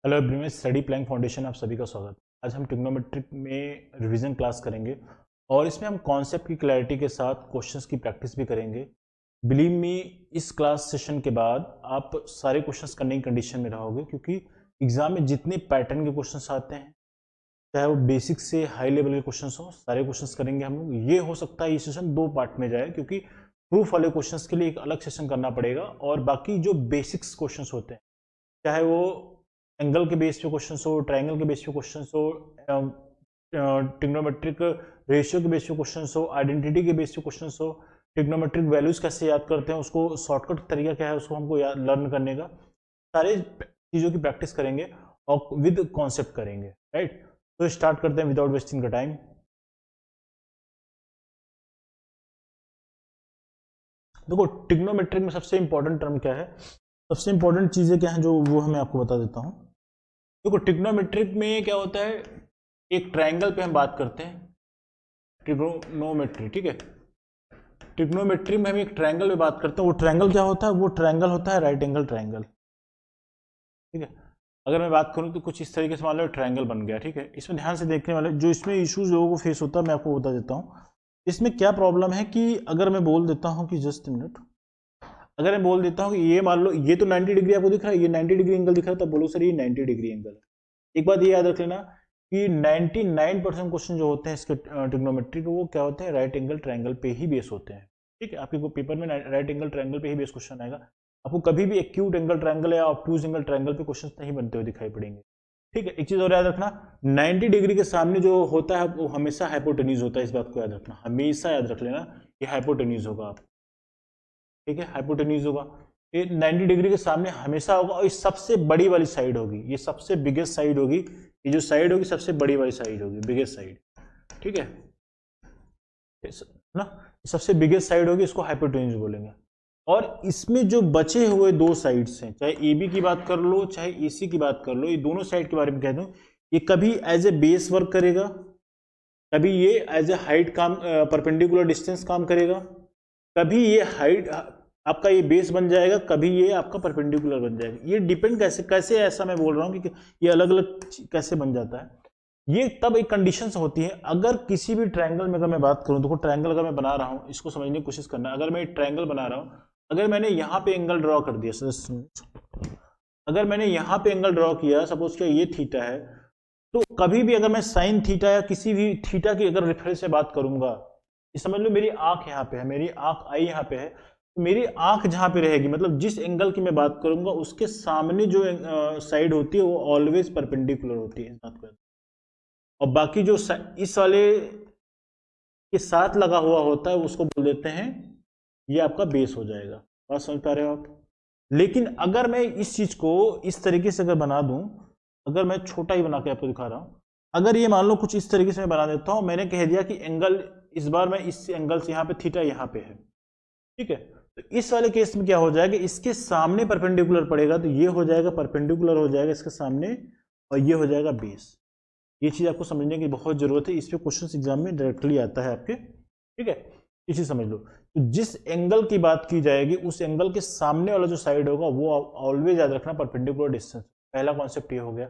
Hello everyone, study planning foundation आप सभी का स्वागत। आज हम ट्रिग्नोमेट्रिक में रिवीजन क्लास करेंगे और इसमें हम कॉन्सेप्ट की क्लैरिटी के साथ क्वेश्चंस की प्रैक्टिस भी करेंगे। बिलीव मी, इस क्लास सेशन के बाद आप सारे क्वेश्चंस करने की कंडीशन में रहोगे, क्योंकि एग्जाम में जितने पैटर्न के क्वेश्चंस आते हैं, चाहे वो बेसिक से हाई लेवल के क्वेश्चंस हो, सारे क्वेश्चंस करेंगे हम लोग। ये हो सकता है ये सेशन 2 पार्ट में जाए, क्योंकि प्रूफ वाले क्वेश्चंस के लिए एक अलग सेशन करना पड़ेगा और बाकी जो बेसिक्स क्वेश्चंस होते हैं, चाहे वो एंगल के बेस पे क्वेश्चन हो, ट्रायंगल के बेस पे क्वेश्चन हो, ट्रिग्नोमेट्रिक रेशियो के बेस पे क्वेश्चन हो, आइडेंटिटी के बेस पे क्वेश्चन हो, ट्रिग्नोमेट्रिक वैल्यूज कैसे याद करते हैं, उसको शॉर्टकट तरीका क्या है उसको हमको लर्न करने का, सारे चीज़ों की प्रैक्टिस करेंगे और विद कॉन्सेप्ट करेंगे। राइट, तो स्टार्ट करते हैं विदाउट वेस्टिंग का टाइम। देखो, ट्रिग्नोमेट्रिक में सबसे इंपॉर्टेंट टर्म क्या है, सबसे इंपॉर्टेंट चीज़ें क्या हैं, जो वो मैं आपको बता देता हूँ। देखो, ट्रिग्नोमेट्रिक में क्या होता है, एक ट्रायंगल पे हम बात करते हैं, ट्रिग्नोमेट्री। ठीक है, ट्रिग्नोमेट्री में हम एक ट्रायंगल पे बात करते हैं। वो ट्रायंगल क्या होता है, वो ट्रायंगल होता है राइट एंगल ट्रायंगल। ठीक है, अगर मैं बात करूं तो कुछ इस तरीके से मान लो ट्रायंगल बन गया। ठीक है, इसमें ध्यान से देखने वाले जो इसमें इश्यूज लोगों को फेस होता है, मैं आपको बता देता हूँ। इसमें क्या प्रॉब्लम है कि अगर मैं बोल देता हूँ कि जस्ट मिनट, अगर मैं बोल देता हूँ कि ये मान लो ये तो 90 डिग्री आपको दिख रहा है, ये 90 डिग्री एंगल दिख रहा है, तब बोलो सर ये 90 डिग्री एंगल है। एक बात ये याद रख लेना कि 99% क्वेश्चन जो होते हैं इसके ट्रिग्नोमेट्री के, वो क्या होते हैं, राइट एंगल ट्रायंगल पे ही बेस होते हैं। ठीक है, आपके पेपर में राइट एंगल ट्रायंगल पे ही बेस क्वेश्चन आएगा। आपको कभी भी एक्यूट एंगल ट्रायंगल या ऑब्टूज एंगल ट्रायंगल पे क्वेश्चन नहीं बनते हुए दिखाई पड़ेंगे। ठीक है, एक चीज और याद रखना, 90 डिग्री के सामने जो होता है वो हमेशा हाइपोटेन्यूज होता है। इस बात को याद रखना, हमेशा याद रख लेना, ये हाइपोटेन्यूज होगा आप। ठीक है, हाइपोटेन्यूज होगा, ये 90 डिग्री के सामने हमेशा होगा और ये सबसे बड़ी वाली साइड होगी, ये सबसे बिगेस्ट साइड होगी। ये जो साइड होगी सबसे बड़ी वाली साइड होगी, बिगेस्ट साइड। ठीक है ना, सबसे बिगेस्ट साइड होगी, इसको हाइपोटेन्यूज बोलेंगे। और इसमें जो बचे हुए दो साइड्स हैं, चाहे ए बी की बात कर लो चाहे ए सी की बात कर लो, ये दोनों साइड के बारे में कह दूं, ये कभी एज ए बेस वर्क करेगा, कभी ये एज ए हाइट काम, परपेंडिकुलर डिस्टेंस काम करेगा, कभी ये हाइट आपका ये बेस बन जाएगा, कभी ये आपका परपेंडिकुलर बन जाएगा। ये डिपेंड कैसे कैसे, ऐसा मैं बोल रहा हूँ कि ये अलग अलग कैसे बन जाता है। ये तब एक कंडीशंस होती है, अगर किसी भी ट्रायंगल में, अगर मैं बात करूं तो ट्रायंगल अगर मैं बना रहा हूं, इसको समझने की कोशिश करना। अगर मैं एक ट्रायंगल बना रहा हूं, अगर मैंने यहाँ पे एंगल ड्रॉ कर दिया, अगर मैंने यहाँ पे एंगल ड्रॉ किया, सपोज क्या ये थीटा है, तो कभी भी अगर मैं साइन थीटा या किसी भी थीटा की अगर रेफरेंस से बात करूंगा, समझ लो मेरी आंख यहाँ पे है, मेरी आंख आई यहाँ पे है, तो मेरी आंख जहां पे रहेगी, मतलब जिस एंगल की मैं बात करूंगा उसके सामने जो साइड होती है वो ऑलवेज परपेंडिकुलर होती है, इस बात को। और बाकी जो इस वाले के साथ लगा हुआ होता है उसको बोल देते हैं, ये आपका बेस हो जाएगा। बात समझ पा रहे हो आप? लेकिन अगर मैं इस चीज को इस तरीके से अगर बना दूं, अगर मैं छोटा ही बना के आपको दिखा रहा हूं, अगर ये मान लो कुछ इस तरीके से मैं बना देता हूं, मैंने कह दिया कि एंगल, इस बार मैं इस एंगल से यहाँ पे थीटा यहाँ पे है। ठीक है, तो इस वाले केस में क्या हो जाएगा, इसके सामने परपेंडिकुलर पड़ेगा, तो ये हो जाएगा परपेंडिकुलर हो जाएगा इसके सामने, और ये हो जाएगा बेस। ये चीज आपको समझने की बहुत जरूरत है, इस पे क्वेश्चन एग्जाम में डायरेक्टली आता है आपके। ठीक है, ये चीज समझ लो। तो जिस एंगल की बात की जाएगी, उस एंगल के सामने वाला जो साइड होगा वो ऑलवेज याद रखना परपेंडिकुलर डिस्टेंस। पहला कॉन्सेप्ट ये हो गया।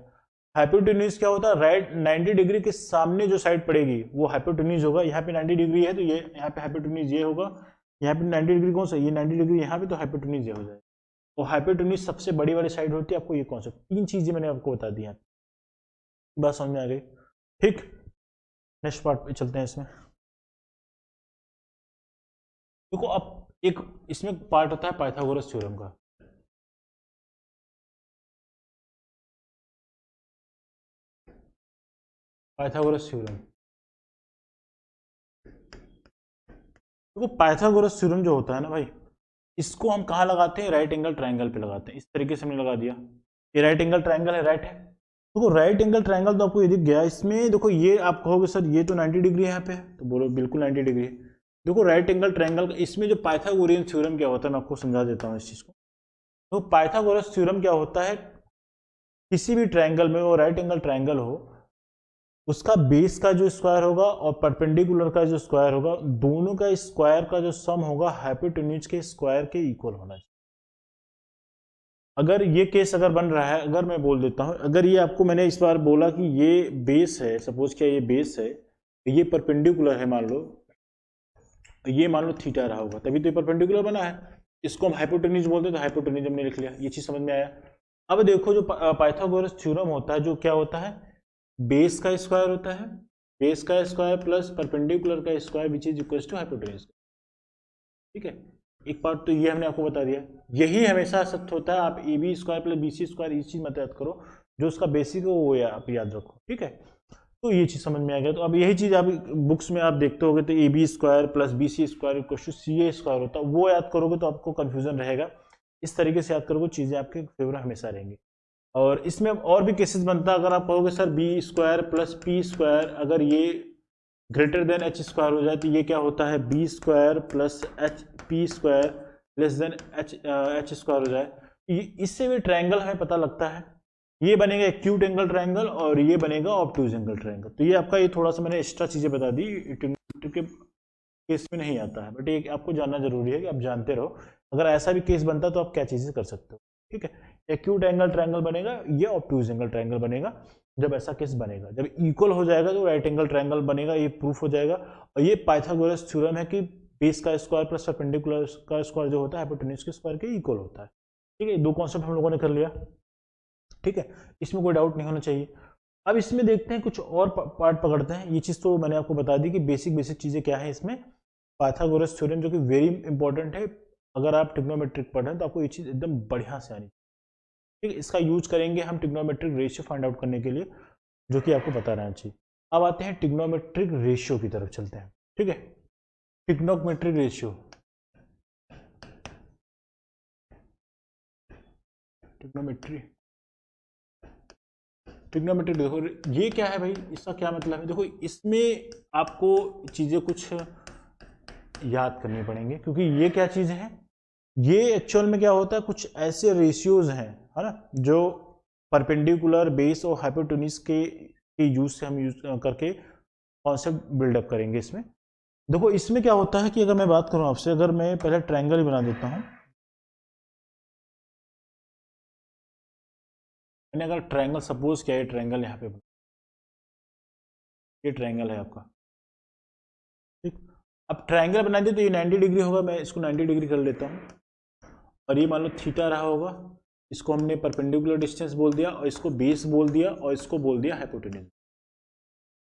हाइपोटेन्यूज क्या होता है, राइट 90 डिग्री के सामने जो साइड पड़ेगी वो हाइपोटेन्यूज होगा। यहाँ पे 90 डिग्री है तो ये यहाँ पे हाइपोटेन्यूज ये होगा, यहाँ पे 90 डिग्री कौन सा, ये 90 डिग्री यहाँ पे, तो हाइपोटेन्यूज ये हो जाएगा। और हाइपोटेन्यूज सबसे बड़ी वाली साइड होती है। आपको ये कॉन्सेप्ट, 3 चीजें मैंने आपको बता दी, बात समझ में आ गई? ठीक, नेक्स्ट पार्ट पे चलते हैं। इसमें देखो, अब एक इसमें पार्ट होता है पाइथागोरस थ्योरम का। पाइथागोरस थ्योरम, देखो पाइथागोरस थ्योरम जो होता है ना भाई, इसको हम कहाँ लगाते हैं, राइट एंगल ट्रायंगल पे लगाते हैं। इस तरीके से हमने लगा दिया, ये राइट एंगल ट्रायंगल है, राइट है। देखो राइट एंगल ट्रायंगल तो आपको ये दिख गया। इसमें देखो, ये आप कहोगे सर ये तो 90 डिग्री यहाँ पे है, तो बोलो बिल्कुल 90 डिग्री है। देखो राइट एंगल ट्रायंगल का इसमें जो पाइथागोरियन थ्योरम क्या होता है, मैं आपको समझा देता हूँ इस चीज को। तो पाइथागोरस थ्योरम क्या होता है, किसी भी ट्रायंगल में, वो राइट एंगल ट्रायंगल हो, उसका बेस का जो स्क्वायर होगा और परपेंडिकुलर का जो स्क्वायर होगा, दोनों का स्क्वायर का जो सम होगा हाइपोटेन्यूज के स्क्वायर के इक्वल होना चाहिए। अगर ये केस अगर बन रहा है, अगर मैं बोल देता हूँ, अगर ये आपको मैंने इस बार बोला कि ये बेस है, सपोज क्या ये बेस है, ये परपेंडिकुलर है, मान लो ये मान लो थीटा रहा होगा, तभी तो ये परपेंडिकुलर बना है, इसको हम हाइपोटेन्यूज बोलते हैं, तो हाइपोटेन्यूज हमने लिख लिया, ये चीज समझ में आया। अब देखो जो पाइथागोरस थ्योरम होता है, जो क्या होता है, बेस का स्क्वायर होता है, बेस का स्क्वायर प्लस परपेंडिकुलर का square which is equal to hypotenuse. ठीक है, एक पार्ट तो ये हमने आपको बता दिया, यही हमेशा सत्य होता है, आप A B square plus B C square इस चीज मत याद करो, जो उसका बेसिक हो वो आप याद रखो। ठीक है, तो ये चीज समझ में आ गया। तो अब यही चीज आप बुक्स में आप देखते होगे, तो A B square plus B C square equal to C A square होता है, वो याद करोगे तो आपको कंफ्यूजन रहेगा, इस तरीके से याद करोगे, चीजें आपके फेवर हमेशा रहेंगी। और इसमें और भी केसेस बनता है, अगर आप कहोगे sir B square plus P square अगर ये ग्रेटर देन एच स्क्वायर हो जाए, तो ये क्या होता है, B square plus H P square less than H square हो जाए, इससे भी ट्रायंगल हमें पता लगता है, ये बनेगा एक्यूट एंगल ट्रायंगल और ये बनेगा ऑब्टूज एंगल ट्रायंगल। तो ये आपका, ये थोड़ा सा मैंने एक्स्ट्रा चीजें बता दी, के केस में नहीं आता है, बट ये आपको जानना जरूरी है कि आप जानते रहो, अगर ऐसा भी केस बनता है तो आप क्या चीजें कर सकते हो। ठीक है, एक्यूट एंगल ट्रायंगल बनेगा, ये ऑब्टूज एंगल ट्रायंगल बनेगा जब ऐसा केस बनेगा, जब इक्वल हो जाएगा तो राइट एंगल ट्रायंगल बनेगा, ये प्रूफ हो जाएगा। और ये पाइथागोरस थ्योरम है कि बेस का स्क्वायर प्लस परपेंडिकुलर का स्क्वायर जो होता है हाइपोटेन्यूज के स्क्वायर के इक्वल होता है। ठीक है, दो कॉन्सेप्ट हम लोगों ने कर लिया। ठीक है, इसमें कोई डाउट नहीं होना चाहिए। अब इसमें देखते हैं कुछ और पार्ट पकड़ते हैं, ये चीज तो मैंने आपको बता दी कि बेसिक बेसिक चीजें क्या है इसमें, पाइथागोरस थ्योरम जो कि वेरी इंपॉर्टेंट है, अगर आप ट्रिग्नोमेट्रिक पढ़ रहे हैं तो आपको ये चीज एकदम बढ़िया से आनी। ठीक है, इसका यूज करेंगे हम ट्रिग्नोमेट्रिक रेशियो फाइंड आउट करने के लिए, जो कि आपको पता रहना चाहिए। अब आते हैं ट्रिग्नोमेट्रिक रेशियो की तरफ चलते हैं। ठीक है, ट्रिग्नोमेट्रिक रेशियो, ट्रिग्नोमेट्री ट्रिग्नोमेट्रिक देखो ये क्या है भाई, इसका क्या मतलब है, देखो इसमें आपको चीजें कुछ याद करनी पड़ेंगी, क्योंकि ये क्या चीज है, ये एक्चुअल में क्या होता है, कुछ ऐसे रेशियोज हैं, है ना, जो परपेंडिकुलर बेस और हाइपोटेन्यूज के यूज से हम यूज करके कॉन्सेप्ट बिल्डअप करेंगे इसमें। देखो इसमें क्या होता है कि अगर मैं बात करूं आपसे, अगर मैं पहले ट्रायंगल ही बना देता हूं, मैंने अगर ट्रायंगल सपोज किया, ये ट्रायंगल यहाँ पे, ये ट्रायंगल है आपका। ठीक, अब ट्रायंगल बना दिया तो ये 90 डिग्री होगा, मैं इसको 90 डिग्री कर लेता हूँ, और ये मान लो थीटा रहा होगा, इसको हमने परपेंडिकुलर डिस्टेंस बोल दिया, और इसको बेस बोल दिया, और इसको बोल दिया हाइपोटेन्यूज।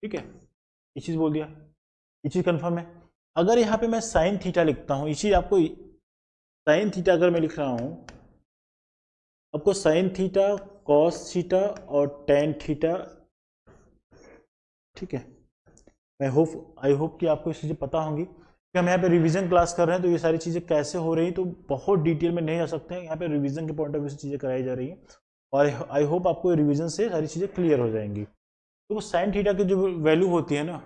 ठीक है, ये चीज बोल दिया, ये चीज कंफर्म है। अगर यहाँ पे मैं साइन थीटा लिखता हूँ, ये चीज आपको, साइन थीटा अगर मैं लिख रहा हूँ, आपको साइन थीटा, कॉस थीटा और टेन थीटा, ठीक है, आई होप कि आपको ये चीज़ें पता होंगी, कि हम यहाँ पे रिवीजन क्लास कर रहे हैं, तो ये सारी चीज़ें कैसे हो रही हैं तो बहुत डिटेल में नहीं आ सकते हैं, यहाँ पे रिवीजन के पॉइंट ऑफ व्यू से चीज़ें कराई जा रही हैं, और आई होप आपको रिवीजन से सारी चीज़ें क्लियर हो जाएंगी। तो साइन थीटा की जो वैल्यू होती है ना,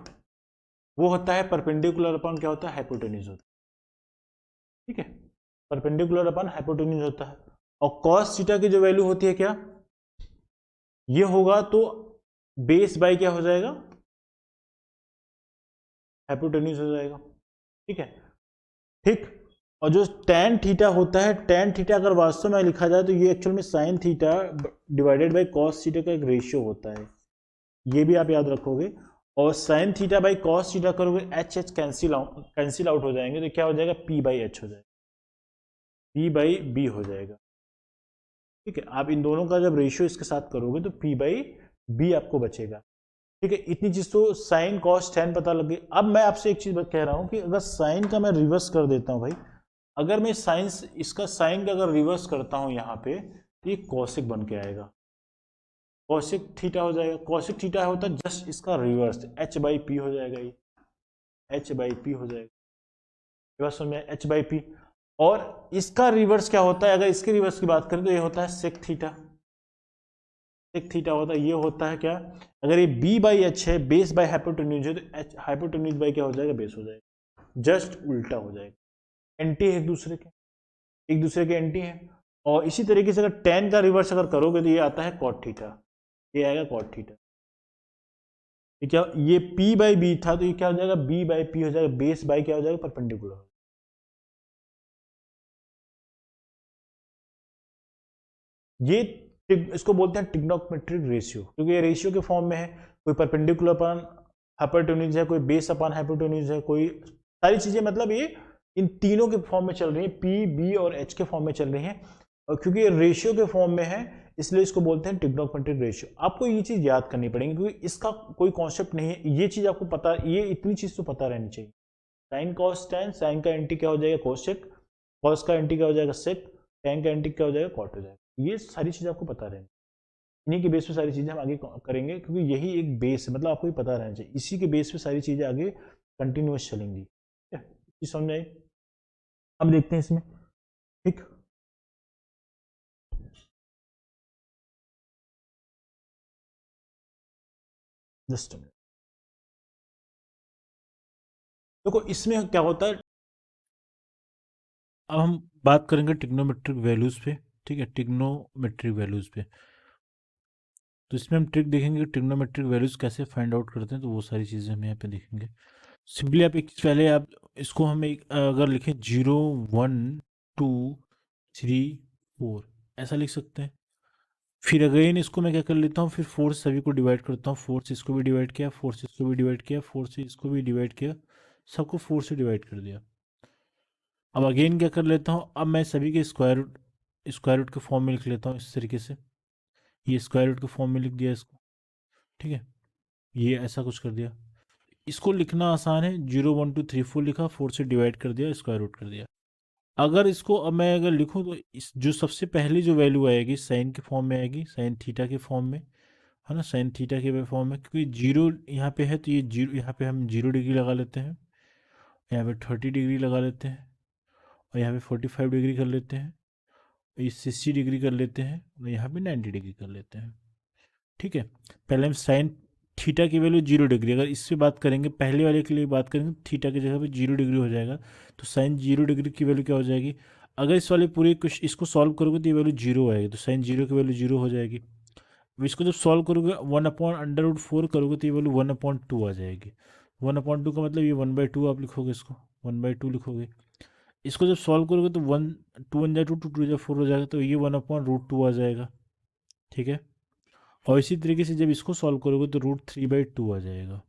वो होता है परपेंडिकुलर अपन क्या होता है, हाइपोटेन्यूज होता है। ठीक है, परपेंडिकुलर अपन हाइपोटेन्यूज होता है, और कॉस थीटा की जो वैल्यू होती है क्या, ये होगा तो बेस बाय क्या हो जाएगा, हाइपोटेन्यूज हो जाएगा। ठीक है, ठीक, और जो टेन थीटा होता है, टेन थीटा अगर वास्तव में लिखा जाए तो ये एक्चुअल में sine theta divided by cos theta का एक रेशियो होता है, ये भी आप याद रखोगे। और sine theta by cos theta करोगे, एच एच कैंसिल आउट हो जाएंगे, तो क्या हो जाएगा, पी बाई एच हो जाएगा, पी बाई बी हो जाएगा। ठीक है, आप इन दोनों का जब रेशियो इसके साथ करोगे तो पी बाई बी आपको बचेगा। ठीक है, इतनी चीज तो साइन कॉस टेन पता लग गई। अब मैं आपसे एक चीज कह रहा हूं कि अगर साइन का मैं रिवर्स कर देता हूं भाई, अगर मैं साइंस इसका साइन का अगर रिवर्स करता हूं यहाँ पे, तो ये कॉसिक बन के आएगा, कॉसिक थीटा हो जाएगा। कॉसिक थीटा होता है जस्ट इसका रिवर्स, एच बाई पी हो जाएगा, ये एच बाई पी हो जाएगा, रिवर्स में एच बाई पी। और इसका रिवर्स क्या होता है, अगर इसके रिवर्स की बात करें तो ये होता है सेक थीटा, सेक थीटा होता है, ये होता है क्या, अगर ये बी बाई एच है, बेस बाई हाइपोटेन्यूज है, तो एच हाइपोटेन्यूज बाई क्या हो जाएगा, बेस हो जाएगा, जस्ट उल्टा हो जाएगा, एंटी है एक दूसरे के एंटी है। और इसी तरीके से अगर टेन का रिवर्स अगर करोगे तो ये आता है कॉट थीटा, ये आएगा कॉट थीटा। ये क्या, ये p बाई बी था, तो ये क्या हो जाएगा, b बाई पी हो जाएगा, बेस बाई क्या हो जाएगा, परपेंडिकुलर। ये इसको बोलते हैं ट्रिग्नोमेट्रिक रेशियो, क्योंकि ये रेशियो के फॉर्म में है। कोई परपेंडिकुलर अपॉन हाइपोटेन्यूज है, कोई बेस अपॉन हाइपोटेन्यूज है, कोई सारी चीजें मतलब ये इन तीनों के फॉर्म में चल रही है, पी बी और एच के फॉर्म में चल रही है। और क्योंकि ये रेशियो के फॉर्म में है इसलिए इसको बोलते हैं ट्रिग्नोमेट्रिक रेशियो। आपको ये चीज याद करनी पड़ेगी क्योंकि इसका कोई कॉन्सेप्ट नहीं है, ये चीज आपको पता, ये इतनी चीज तो पता रहनी चाहिए। साइन कॉस टैन, साइन का एंटी क्या हो जाएगा कोसेक, कॉस का एंटी क्या हो जाएगा सेक, टैन का एंटी क्या हो जाएगा कॉट हो जाएगा। ये सारी चीजें आपको पता रहनी, इन्हीं के बेस पे सारी चीजें हम आगे करेंगे, क्योंकि यही एक बेस है, मतलब आपको ही पता रहना चाहिए, इसी के बेस पे सारी चीजें आगे कंटिन्यूअस चलेंगी। समझ आई? अब देखते हैं इसमें, ठीक। जस्ट देखो इसमें क्या होता है, अब हम बात करेंगे ट्रिग्नोमेट्रिक वैल्यूज पे, ठीक है, ट्रिग्नोमेट्रिक वैल्यूज पे। तो इसमें हम ट्रिक देखेंगे ट्रिग्नोमेट्रिक वैल्यूज कैसे फाइंड आउट करते हैं, तो वो सारी चीज़ें हम यहाँ पे देखेंगे। सिंपली आप एक चीज़ पहले आप इसको हम एक अगर लिखें 0 1 2 3 4 ऐसा लिख सकते हैं। फिर अगेन इसको मैं क्या कर लेता हूँ, फिर 4 से सभी को डिवाइड करता हूँ, 4 से इसको भी डिवाइड किया, 4 से इसको भी डिवाइड किया, 4 से इसको भी डिवाइड किया, सबको 4 से डिवाइड कर दिया। अब अगेन क्या कर लेता हूँ, अब मैं सभी के स्क्वायर रूट के फॉर्म में लिख लेता हूँ इस तरीके से, ये स्क्वायर रूट के फॉर्म में लिख दिया इसको, ठीक है, ये ऐसा कुछ कर दिया। इसको लिखना आसान है, 0 1 2 3 4 लिखा, 4 से डिवाइड कर दिया, स्क्वायर रूट कर दिया। अगर इसको अब मैं अगर लिखूं तो इस जो सबसे पहली जो वैल्यू आएगी साइन के फॉर्म में आएगी, साइन थीटा के फॉर्म में, है ना, साइन थीटा के फॉर्म में, क्योंकि जीरो यहाँ पे है तो ये जीरो, यहाँ पे हम 0 डिग्री लगा लेते हैं, यहाँ पे 30 डिग्री लगा लेते हैं, और यहाँ पे 45 डिग्री कर लेते हैं, ये 60 डिग्री कर लेते हैं, और यहाँ पे 90 डिग्री कर लेते हैं, ठीक है। पहले हम साइन थीटा की वैल्यू 0 डिग्री, अगर इससे बात करेंगे पहले वाले के लिए बात करेंगे, थीटा की जगह पे 0 डिग्री हो जाएगा, तो साइन 0 डिग्री की वैल्यू क्या हो जाएगी, अगर इस वाले पूरे कुछ इसको सॉल्व करोगे तो ये वैल्यू 0 आएगी, तो साइन 0 की वैल्यू 0 हो जाएगी। अब इसको जब सॉल्व करोगे 1/√4 करोगे तो ये वैल्यू 1/2 आ जाएगी। 1/2 का मतलब ये 1/2 आप लिखोगे, इसको 1/2 लिखोगे। इसको जब सॉल्व करोगे तो 1 2 1 2 2 2 4 हो जाएगा, तो ये 1/√2 आ जाएगा, ठीक है। और इसी तरीके से जब इसको सॉल्व करोगे तो √3/2 आ जाएगा,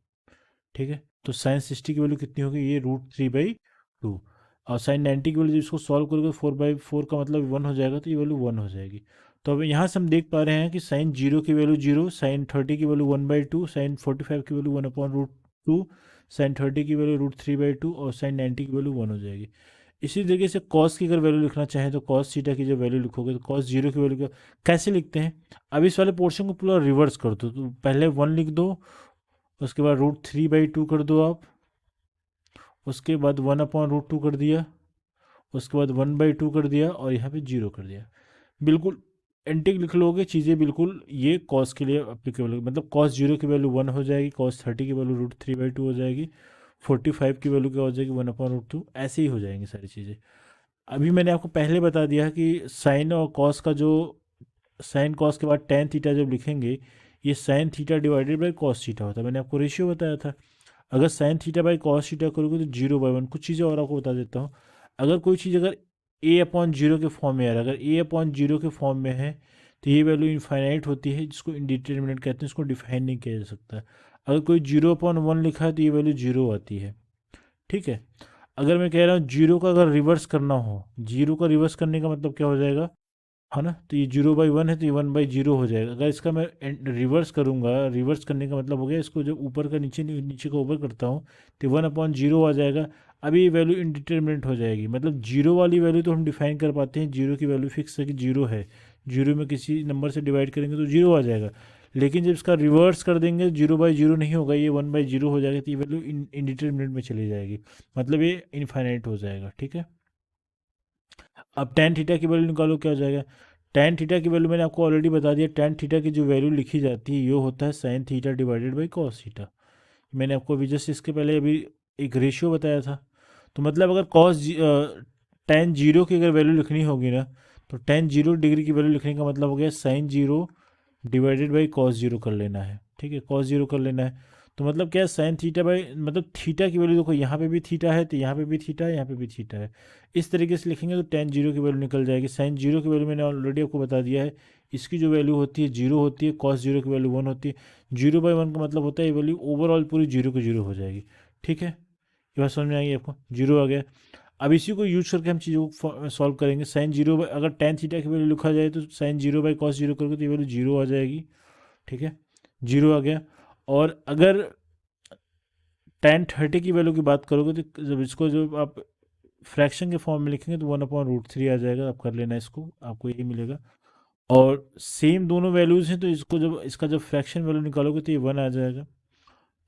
ठीक है। तो साइन 60 की वैल्यू कितनी होगी, ये √3/2। और साइन 90 की वैल्यू जब इसको सॉल्व करोगे 4/4 का मतलब 1 हो जाएगा, तो ये वैल्यू 1 हो जाएगी। तो अब यहाँ से हम देख पा रहे हैं कि साइन 0 की वैल्यू 0, साइन 30 की वैल्यू 1/2, साइन 45 की वैल्यू 1/√2, साइन 30 की वैल्यू √3/2 और साइन 90 की वैल्यू 1 हो जाएगी। इसी तरीके से कॉस की अगर वैल्यू लिखना चाहें तो कॉस थीटा की जब वैल्यू लिखोगे तो कॉस 0 की वैल्यू कैसे लिखते हैं, अब इस वाले पोर्शन को पूरा रिवर्स कर दो, तो पहले 1 लिख दो, उसके बाद √3/2 कर दो आप, उसके बाद 1/√2 कर दिया, उसके बाद 1/2 कर दिया, और यहाँ पे 0 कर दिया। बिल्कुल एंटिक लिख लोगे चीज़ें, बिल्कुल ये कॉस के लिए अप्लीकेबल, मतलब कॉस 0 की वैल्यू 1 हो जाएगी, कॉस 30 की वैल्यू √3/2 हो जाएगी, 45 की वैल्यू क्या हो जाएगी 1/√2, ऐसे ही हो जाएंगी सारी चीज़ें। अभी मैंने आपको पहले बता दिया कि साइन और कॉस का जो, साइन कॉस के बाद टेन थीटा जब लिखेंगे, ये sine theta divided by cos theta होता है, मैंने आपको रेशियो बताया था। अगर sine theta by cos theta करोगे तो 0/1। कुछ चीज़ें और आपको बता देता हूँ, अगर कोई चीज़ अगर a/0 के फॉर्म में आ रहा है, अगर a/0 के फॉर्म में है तो ये वैल्यू इनफाइनाइट होती है, जिसको इंडिटरमिनेट कहते हैं, इसको डिफाइन नहीं किया जा सकता। अगर कोई 0/1 लिखा है तो ये वैल्यू 0 आती है, ठीक है। अगर मैं कह रहा हूँ 0 का अगर रिवर्स करना हो, 0 का रिवर्स करने का मतलब क्या हो जाएगा, है ना, तो ये 0/1 है तो ये 1/0 हो जाएगा। अगर इसका मैं रिवर्स करूँगा, रिवर्स करने का मतलब हो गया, इसको जब ऊपर का नीचे नीचे का ऊपर करता हूँ तो 1/0 आ जाएगा। अभी ये वैल्यू इनडिटरमिनेट हो जाएगी, मतलब 0 वाली वैल्यू तो हम डिफाइन कर पाते हैं, 0 की वैल्यू फिक्स है कि 0 है, 0 में किसी नंबर से डिवाइड करेंगे तो 0 आ जाएगा। लेकिन जब इसका रिवर्स कर देंगे 0/0 नहीं होगा, ये 1/0 हो जाएगा, तो ये वैल्यू इनडिटरमिनेट में चली जाएगी, मतलब ये इनफाइनाइट हो जाएगा, ठीक है। अब टेन थीटा की वैल्यू निकालो, क्या हो जाएगा, टेन थीटा की वैल्यू मैंने आपको ऑलरेडी बता दिया, टेन थीटा की जो वैल्यू लिखी जाती है ये होता है sine theta divided by cos theta. मैंने आपको अभी जस्ट इसके पहले अभी एक रेशियो बताया था। तो मतलब अगर टेन 0 की अगर वैल्यू लिखनी होगी ना, तो टेन 0 डिग्री की वैल्यू लिखने का मतलब हो गया साइन 0 डिवाइडेड बाई कॉस 0 कर लेना है, ठीक है, कॉस 0 कर लेना है। तो मतलब क्या है, साइन थीटा बाई, मतलब थीटा की वैल्यू देखो, यहाँ पे भी थीटा है तो यहाँ पे भी थीटा है, यहाँ पे भी थीटा है, इस तरीके से लिखेंगे तो tan जीरो की वैल्यू निकल जाएगी। साइन जीरो की वैल्यू मैंने ऑलरेडी आपको बता दिया है, इसकी जो वैल्यू होती है जीरो होती है, कॉस जीरो की वैल्यू 1 होती है। 0/1 का मतलब होता है ये वैल्यू ओवरऑल पूरी जीरो की जीरो हो जाएगी। ठीक है, ये बात समझ में आएगी आपको, जीरो आ गया। अब इसी को यूज करके हम चीज़ों को सॉल्व करेंगे। साइन जीरो, अगर tan थीटा की वैल्यू लिखा जाए तो sine zero by cos zero करोगे तो ये वैल्यू जीरो आ जाएगी। ठीक है, जीरो आ गया। और अगर tan 30 की वैल्यू की बात करोगे तो जब इसको जब आप फ्रैक्शन के फॉर्म में लिखेंगे तो 1/√3 आ जाएगा। आप कर लेना इसको, आपको यही मिलेगा। और सेम दोनों वैल्यूज़ हैं तो इसको जब इसका जब फ्रैक्शन वैल्यू निकालोगे तो ये 1 आ जाएगा।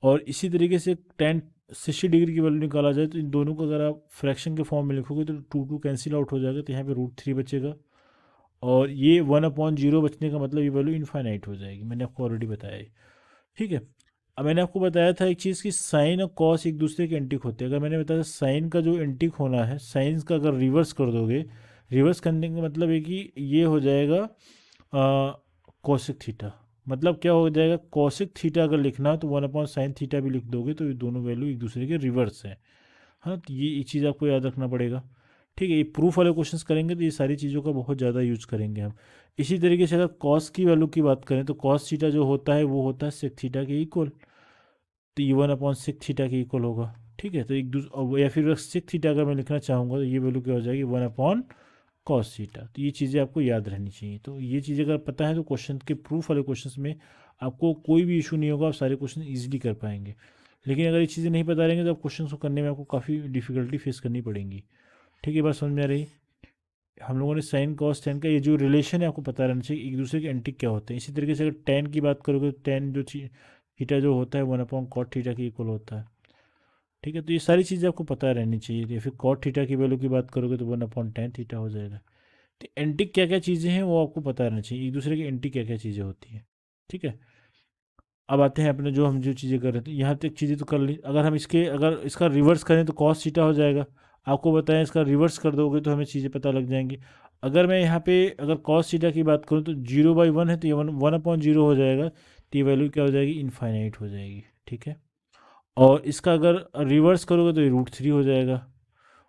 और इसी तरीके से tan 60 डिग्री की वैल्यू निकाला जाए तो इन दोनों को अगर आप फ्रैक्शन के फॉर्म में लिखोगे तो 2 कैंसिल आउट हो जाएगा, तो यहाँ पे √3 बचेगा। और ये 1/0 बचने का मतलब ये वैल्यू इनफाइनाइट हो जाएगी, मैंने आपको ऑलरेडी बताया है। ठीक है, अब मैंने आपको बताया था एक चीज़ कि साइन और कॉस एक दूसरे के एंटिक होते हैं। अगर मैंने बताया साइन का जो एंटिक होना है, साइन का अगर रिवर्स कर दोगे, रिवर्स करने का मतलब है कि ये हो जाएगा कॉसिक थीटा। मतलब क्या हो जाएगा, कॉसिक थीटा अगर लिखना है तो 1/sin थीटा भी लिख दोगे, तो ये दोनों वैल्यू एक दूसरे के रिवर्स हैं। हाँ, तो ये एक चीज़ आपको याद रखना पड़ेगा। ठीक है, ये प्रूफ वाले क्वेश्चंस करेंगे तो ये सारी चीज़ों का बहुत ज़्यादा यूज करेंगे हम। इसी तरीके से अगर कॉस की वैल्यू की बात करें तो कॉस थीटा जो होता है वो होता है सेक थीटा के इक्वल, तो ये 1/6 थीटा के इक्वल होगा। ठीक है, तो एक दूसरा, या फिर सेक थीटा अगर मैं लिखना चाहूँगा तो ये वैल्यू क्या हो जाएगी, 1/cos थीटा। तो ये चीज़ें आपको याद रहनी चाहिए। तो ये चीज़ें अगर पता है तो क्वेश्चन के प्रूफ वाले क्वेश्चन में आपको कोई भी इशू नहीं होगा, आप सारे क्वेश्चन ईजिली कर पाएंगे। लेकिन अगर ये चीज़ें नहीं पता रहेंगे तो आप क्वेश्चन को करने में आपको काफ़ी डिफिकल्टी फेस करनी पड़ेगी। ठीक है, बात समझ में आ रही। हम लोगों ने साइन कॉस टेन का ये जो रिलेशन है आपको पता रहना चाहिए, एक दूसरे के एंटिक क्या होते हैं। इसी तरीके से अगर टेन की बात करोगे तो टेन जो थीटा जो होता है 1/cot थीटा के इक्वल होता है। ठीक है, तो ये सारी चीज़ें आपको पता रहनी चाहिए। या फिर कॉट थीटा की वैल्यू की बात करोगे तो 1/tan थीटा हो जाएगा। तो एंटिक क्या क्या चीज़ें हैं वो आपको पता रहना चाहिए, एक दूसरे की एंटिक क्या क्या चीज़ें होती हैं। ठीक है, अब आते हैं अपने जो हम जो चीज़ें कर रहे थे, यहाँ तक चीज़ें तो कर ली। अगर हम अगर इसका रिवर्स करें तो कॉस थीटा हो जाएगा। आपको बताएं इसका रिवर्स कर दोगे तो हमें चीज़ें पता लग जाएंगी। अगर मैं यहाँ पे अगर कॉस थीटा की बात करूँ तो 0/1 है तो ये 1/0 हो जाएगा, तो ये वैल्यू क्या हो जाएगी, इनफाइनाइट हो जाएगी। ठीक है, और इसका अगर रिवर्स करोगे तो ये √3 हो जाएगा।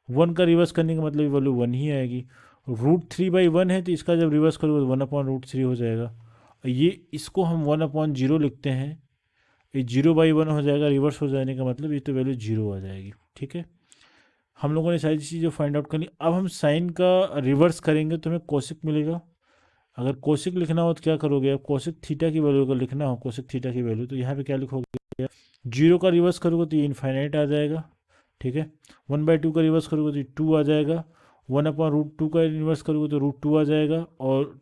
1 का रिवर्स करने का मतलब वैल्यू 1 ही आएगी। √3/1 है तो इसका जब रिवर्स करोगे तो 1/√3 हो जाएगा। ये इसको हम 1/0 लिखते हैं, ये 0/1 हो जाएगा, रिवर्स हो जाने का मतलब ये तो वैल्यू 0 आ जाएगी। ठीक है, हम लोगों ने सारी चीज़ें फाइंड आउट कर ली। अब हम साइन का रिवर्स करेंगे तो हमें कोसिक मिलेगा। अगर कोसिक लिखना हो तो क्या करोगे आप, कोसिक थीटा की वैल्यू अगर लिखना हो, कोसिक थीटा की वैल्यू, तो यहाँ पे क्या लिखोगे, 0 का रिवर्स करोगे तो ये इनफाइनाइट आ जाएगा। ठीक है, 1/2 का रिवर्स करोगे तो ये 2 आ जाएगा। 1/√2 का रिवर्स करोगे तो √2 आ जाएगा। और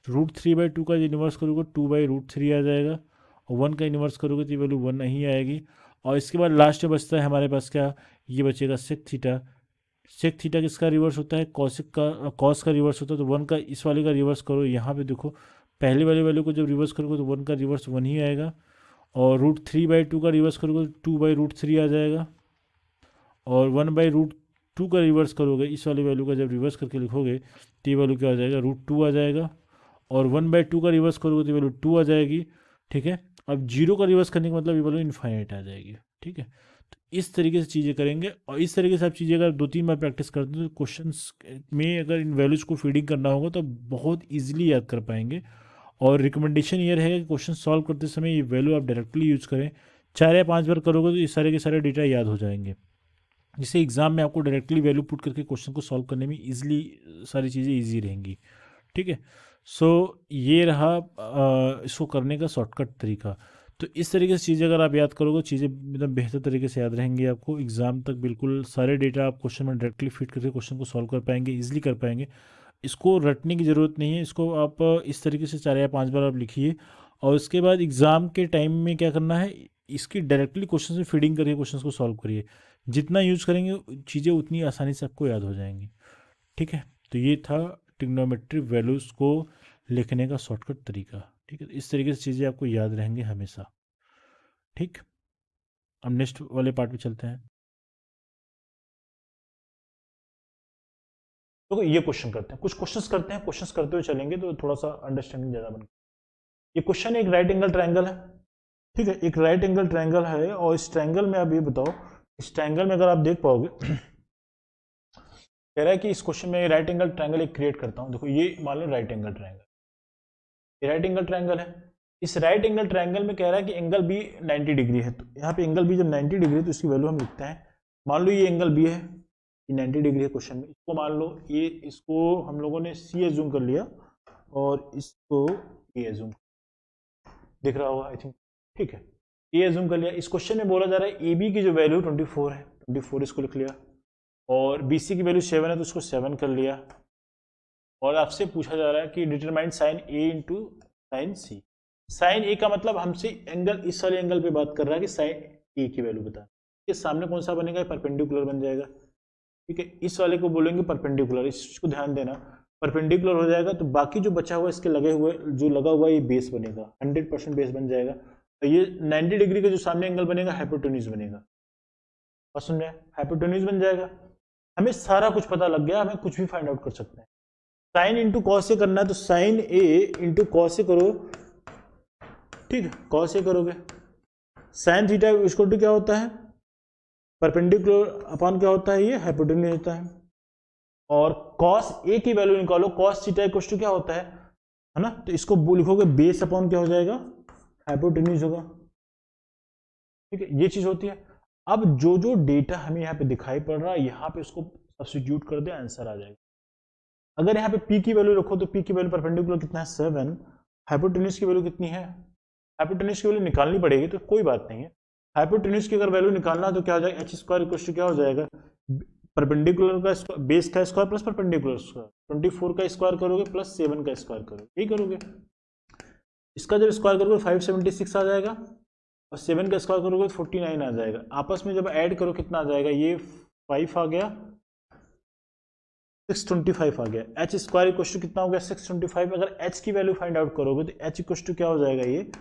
√3/2 का इन्वर्स करोगे 2/√3 आ जाएगा। और 1 का इन्वर्स करोगे तो ये वैल्यू 1 नहीं आएगी। और इसके बाद लास्ट में बचता है हमारे पास क्या, ये बचेगा सेक थीटा। सेक थीटा किसका रिवर्स होता है, कॉसिक का, कॉस का रिवर्स होता है। तो 1 का इस वाले का रिवर्स करो, यहाँ पे देखो पहले वाले वैल्यू को जब रिवर्स करोगे तो 1 का रिवर्स 1 ही आएगा। और √3/2 का रिवर्स करोगे तो 2/√3 आ जाएगा। और 1/√2 का रिवर्स करोगे, इस वाली वैल्यू का जब रिवर्स करके लिखोगे तो ये वैल्यू क्या आ जाएगा, √2 आ जाएगा। और 1/2 का रिवर्स करोगे तो ये वैल्यू 2 आ जाएगी। ठीक है, अब 0 का रिवर्स करने का मतलब ये वैल्यू इनफाइनाइट आ जाएगी। ठीक है, तो इस तरीके से चीज़ें करेंगे। और इस तरीके से आप चीज़ें अगर 2-3 बार प्रैक्टिस करते हैं तो क्वेश्चंस में अगर इन वैल्यूज़ को फीडिंग करना होगा तो बहुत ईजिली याद कर पाएंगे। और रिकमेंडेशन ये रहेगा कि क्वेश्चन सॉल्व करते समय ये वैल्यू आप डायरेक्टली यूज़ करें। 4 या 5 बार करोगे तो ये सारे के सारे डेटा याद हो जाएंगे, जिससे एग्जाम में आपको डायरेक्टली वैल्यू पुट करके क्वेश्चन को सॉल्व करने में इजीली सारी चीज़ें इजी रहेंगी। ठीक है, सो ये रहा इसको करने का शॉर्टकट तरीका। तो इस तरीके से चीज़ें अगर आप याद करोगे, चीज़ें एकदम बेहतर तरीके से याद रहेंगी आपको। एग्जाम तक बिल्कुल सारे डेटा आप क्वेश्चन में डायरेक्टली फिट करके क्वेश्चन को सॉल्व कर पाएंगे, ईजिली कर पाएंगे। इसको रटने की ज़रूरत नहीं है, इसको आप इस तरीके से 4 या 5 बार आप लिखिए। और उसके बाद एग्ज़ाम के टाइम में क्या करना है, इसकी डायरेक्टली क्वेश्चन से फीडिंग करके क्वेश्चन को सॉल्व करिए। जितना यूज़ करेंगे चीज़ें उतनी आसानी से आपको याद हो जाएंगी। ठीक है, तो ये था ट्रिग्नोमेट्रिक वैल्यूज़ को लिखने का शॉर्टकट तरीका। ठीक है, इस तरीके से चीज़ें आपको याद रहेंगे हमेशा। ठीक, अब नेक्स्ट वाले पार्ट में चलते हैं। तो ये क्वेश्चन करते हैं, कुछ क्वेश्चंस करते हैं, क्वेश्चंस करते हुए चलेंगे तो थोड़ा सा अंडरस्टैंडिंग ज़्यादा बन। ये क्वेश्चन एक राइट एंगल ट्रायंगल है। ठीक है, एक राइट एंगल ट्रायंगल है और इस ट्रायंगल में आप ये बताओ, इस ट्रायंगल में अगर आप देख पाओगे कह रहा है कि इस क्वेश्चन में राइट एंगल ट्रायंगल एक क्रिएट करता हूं। देखो ये मान लो राइट एंगल ट्रायंगल, ये राइट एंगल ट्रायंगल है। इस राइट एंगल ट्रायंगल में कह रहा है कि एंगल बी 90 डिग्री है। तो यहाँ पे एंगल बी जब 90 डिग्री है तो इसकी वैल्यू हम लिखते हैं, मान लो ये एंगल बी है, ये 90 डिग्री है क्वेश्चन में, इसको मान लो ये, इसको हम लोगों ने सी एज्यूम कर लिया और इसको ए एज्यूम, दिख रहा होगा आई थिंक, ठीक है, ए एज्यूम कर लिया। इस क्वेश्चन में बोला जा रहा है ए बी की जो वैल्यू 24 है, 24 इसको लिख लिया, और बी सी की वैल्यू 7 है तो इसको 7 कर लिया, और आपसे पूछा जा रहा है कि डिटरमाइन साइन ए इंटू साइन सी। साइन ए का मतलब हमसे एंगल, इस वाले एंगल पे बात कर रहा है कि साइन ए की वैल्यू बता, इसके सामने कौन सा बनेगा, परपेंडिकुलर बन जाएगा, ठीक है। इस वाले को बोलेंगे परपेंडिकुलर, इसको ध्यान देना, परपेंडिकुलर हो जाएगा तो बाकी जो बचा हुआ इसके लगे हुए, जो लगा हुआ ये बेस बनेगा, 100% बेस बन जाएगा। तो ये 90 डिग्री का जो सामने एंगल बनेगा हाइपोटेन्यूज बनेगा, और सुन रहे हैं, हाइपोटेन्यूज बन जाएगा। हमें सारा कुछ पता लग गया, हमें कुछ भी फाइंड आउट कर सकते हैं। साइन इंटू कॉस से करना है तो साइन ए इंटू कॉस से करो, ठीक है, कॉस से करोगे, साइन थीटा इसको टू क्या होता है, परपेंडिकुलर अपॉन क्या होता है, ये हाइपोटेन्यूज होता है, और कॉस ए की वैल्यू निकालो, कॉस थीटा इक्वल टू क्या होता है ना, तो इसको लिखोगे बेस अपॉन क्या हो जाएगा, हाइपोटेन्यूज होगा, ठीक है, ये चीज होती है। अब जो जो डेटा हमें यहाँ पे दिखाई पड़ रहा है, यहाँ पे इसको सब्स्टिट्यूट कर दे, आंसर आ जाएगा। अगर यहाँ पे पी की वैल्यू रखो तो पी की वैल्यू परपेंडिकुलर कितना है 7, हाइपोटेन्यूज की वैल्यू कितनी है, हाइपोटेन्यूज की वैल्यू निकालनी पड़ेगी तो कोई बात नहीं है, हाइपोटेन्यूज की अगर वैल्यू निकालना तो क्या हो जाएगा, एच स्क्वायर इक्वल टू क्या हो जाएगा, परपेंडिकुलर का बेस का स्क्वायर प्लस परपेंडिकुलर स्क्वायर, 24 का स्क्वायर करोगे प्लस 7 का स्क्वायर करोगे, यही करोगे। इसका जब स्क्वायर करोगे 576 आ जाएगा, और 7 का स्क्वायर करोगे 49 आ जाएगा। आपस में जब ऐड करो कितना आ जाएगा, ये 5 आ गया, 625 आ गया। एच स्क्वायर इक्वल टू कितना हो गया, 625। अगर एच की वैल्यू फाइंड आउट करोगे तो एच इक्वल टू क्या हो जाएगा, ये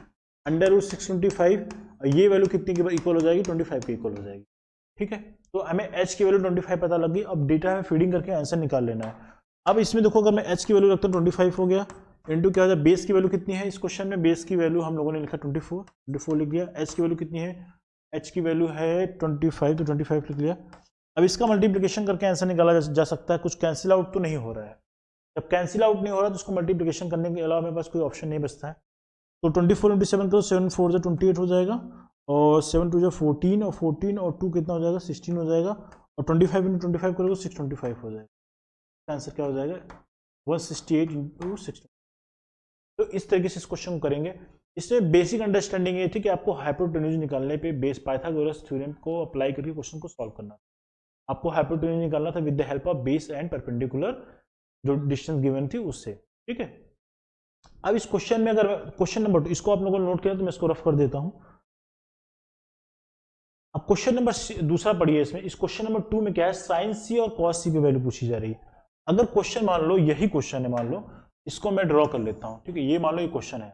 अंडर रूट 625, और ये वैल्यू कितनी के इक्वल हो जाएगी, 25 के इक्वल हो जाएगी, ठीक है। तो हमें एच की वैल्यू 25 पता लगी। अब डेटा हमें फीडिंग करके आंसर निकाल लेना है। अब इसमें देखो, अगर मैं एच की वैल्यू रखता हूँ 25 हो गया, इंटू क्या हो जाए, बेस की वैल्यू कितनी है इस क्वेश्चन में, बेस की वैल्यू हम लोगों ने लिखा 24 लिख दिया। एच की वैल्यू कितनी है, एच की वैल्यू है 25, तो 25 लिख लिया। अब इसका मल्टीप्लिकेशन करके आंसर निकाला जा सकता है, कुछ कैंसिल आउट तो नहीं हो रहा है। जब कैंसिल आउट नहीं हो रहा तो उसको मल्टीप्लिकेशन करने के अलावा मेरे पास कोई ऑप्शन नहीं बचता है। तो 24 इंटू 7 करो, 7 4 से 28 हो जाएगा, और 7 2 14, और 14 और 2 कितना हो जाएगा, 16 हो जाएगा, और 25 इंटू 25 करोगे 625 हो जाएगा। आंसर क्या हो जाएगा, 168 इंटू 6। तो इस तरीके से इस क्वेश्चन को करेंगे। इसमें बेसिक अंडरस्टैंडिंग ये थी कि आपको हाइपोटेन्यूज निकालने पे बेस पाइथागोरस थ्योरम को अप्लाई करके क्वेश्चन को सॉल्व करना। आपको हाइपोटेन्यूज निकालना था with the help of base and perpendicular, जो डिस्टेंस गिवन थी उससे, ठीक है। अब इस क्वेश्चन में, अगर क्वेश्चन नंबर 2 इसको आप लोगों ने नोट किया तो मैं इसको रफ कर देता हूं। अब क्वेश्चन नंबर दूसरा पढ़िए। इसमें इस क्वेश्चन नंबर 2 में क्या है, साइन सी और कॉस सी की वैल्यू पूछी जा रही है। अगर क्वेश्चन मान लो यही क्वेश्चन है, मान लो इसको मैं ड्रॉ कर लेता हूं, ठीक है, ये मान लो ये क्वेश्चन है,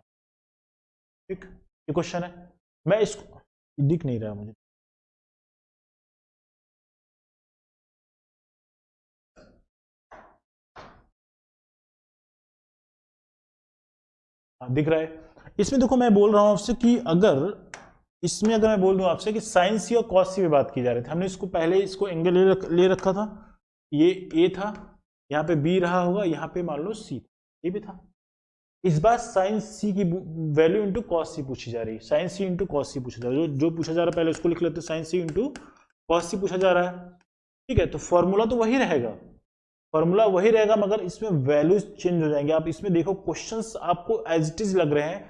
ठीक, ये क्वेश्चन है, मैं इसको, दिख नहीं रहा मुझे, दिख रहा है। इसमें देखो मैं बोल रहा हूं आपसे कि अगर इसमें, अगर मैं बोल दूं आपसे कि साइन सी और कॉस सी में बात की जा रही थी, हमने इसको पहले इसको एंगल ले रखा था, ये ए था, यहाँ पे बी रहा होगा, यहाँ पे मान लो सी, ये भी था। इस बार साइन सी की वैल्यू इंटू कॉस सी पूछी जा रही है, साइन सी इंटू कॉस सी पूछा जा रहा है, जो पूछा जा रहा है पहले उसको लिख लेते हैं, साइन सी इंटू कॉस सी पूछा जा रहा है, ठीक है। तो फॉर्मूला तो वही रहेगा, फॉर्मूला वही रहेगा, मगर इसमें वैल्यूज चेंज हो जाएंगे। आप इसमें देखो क्वेश्चंस आपको एज इट इज लग रहे हैं,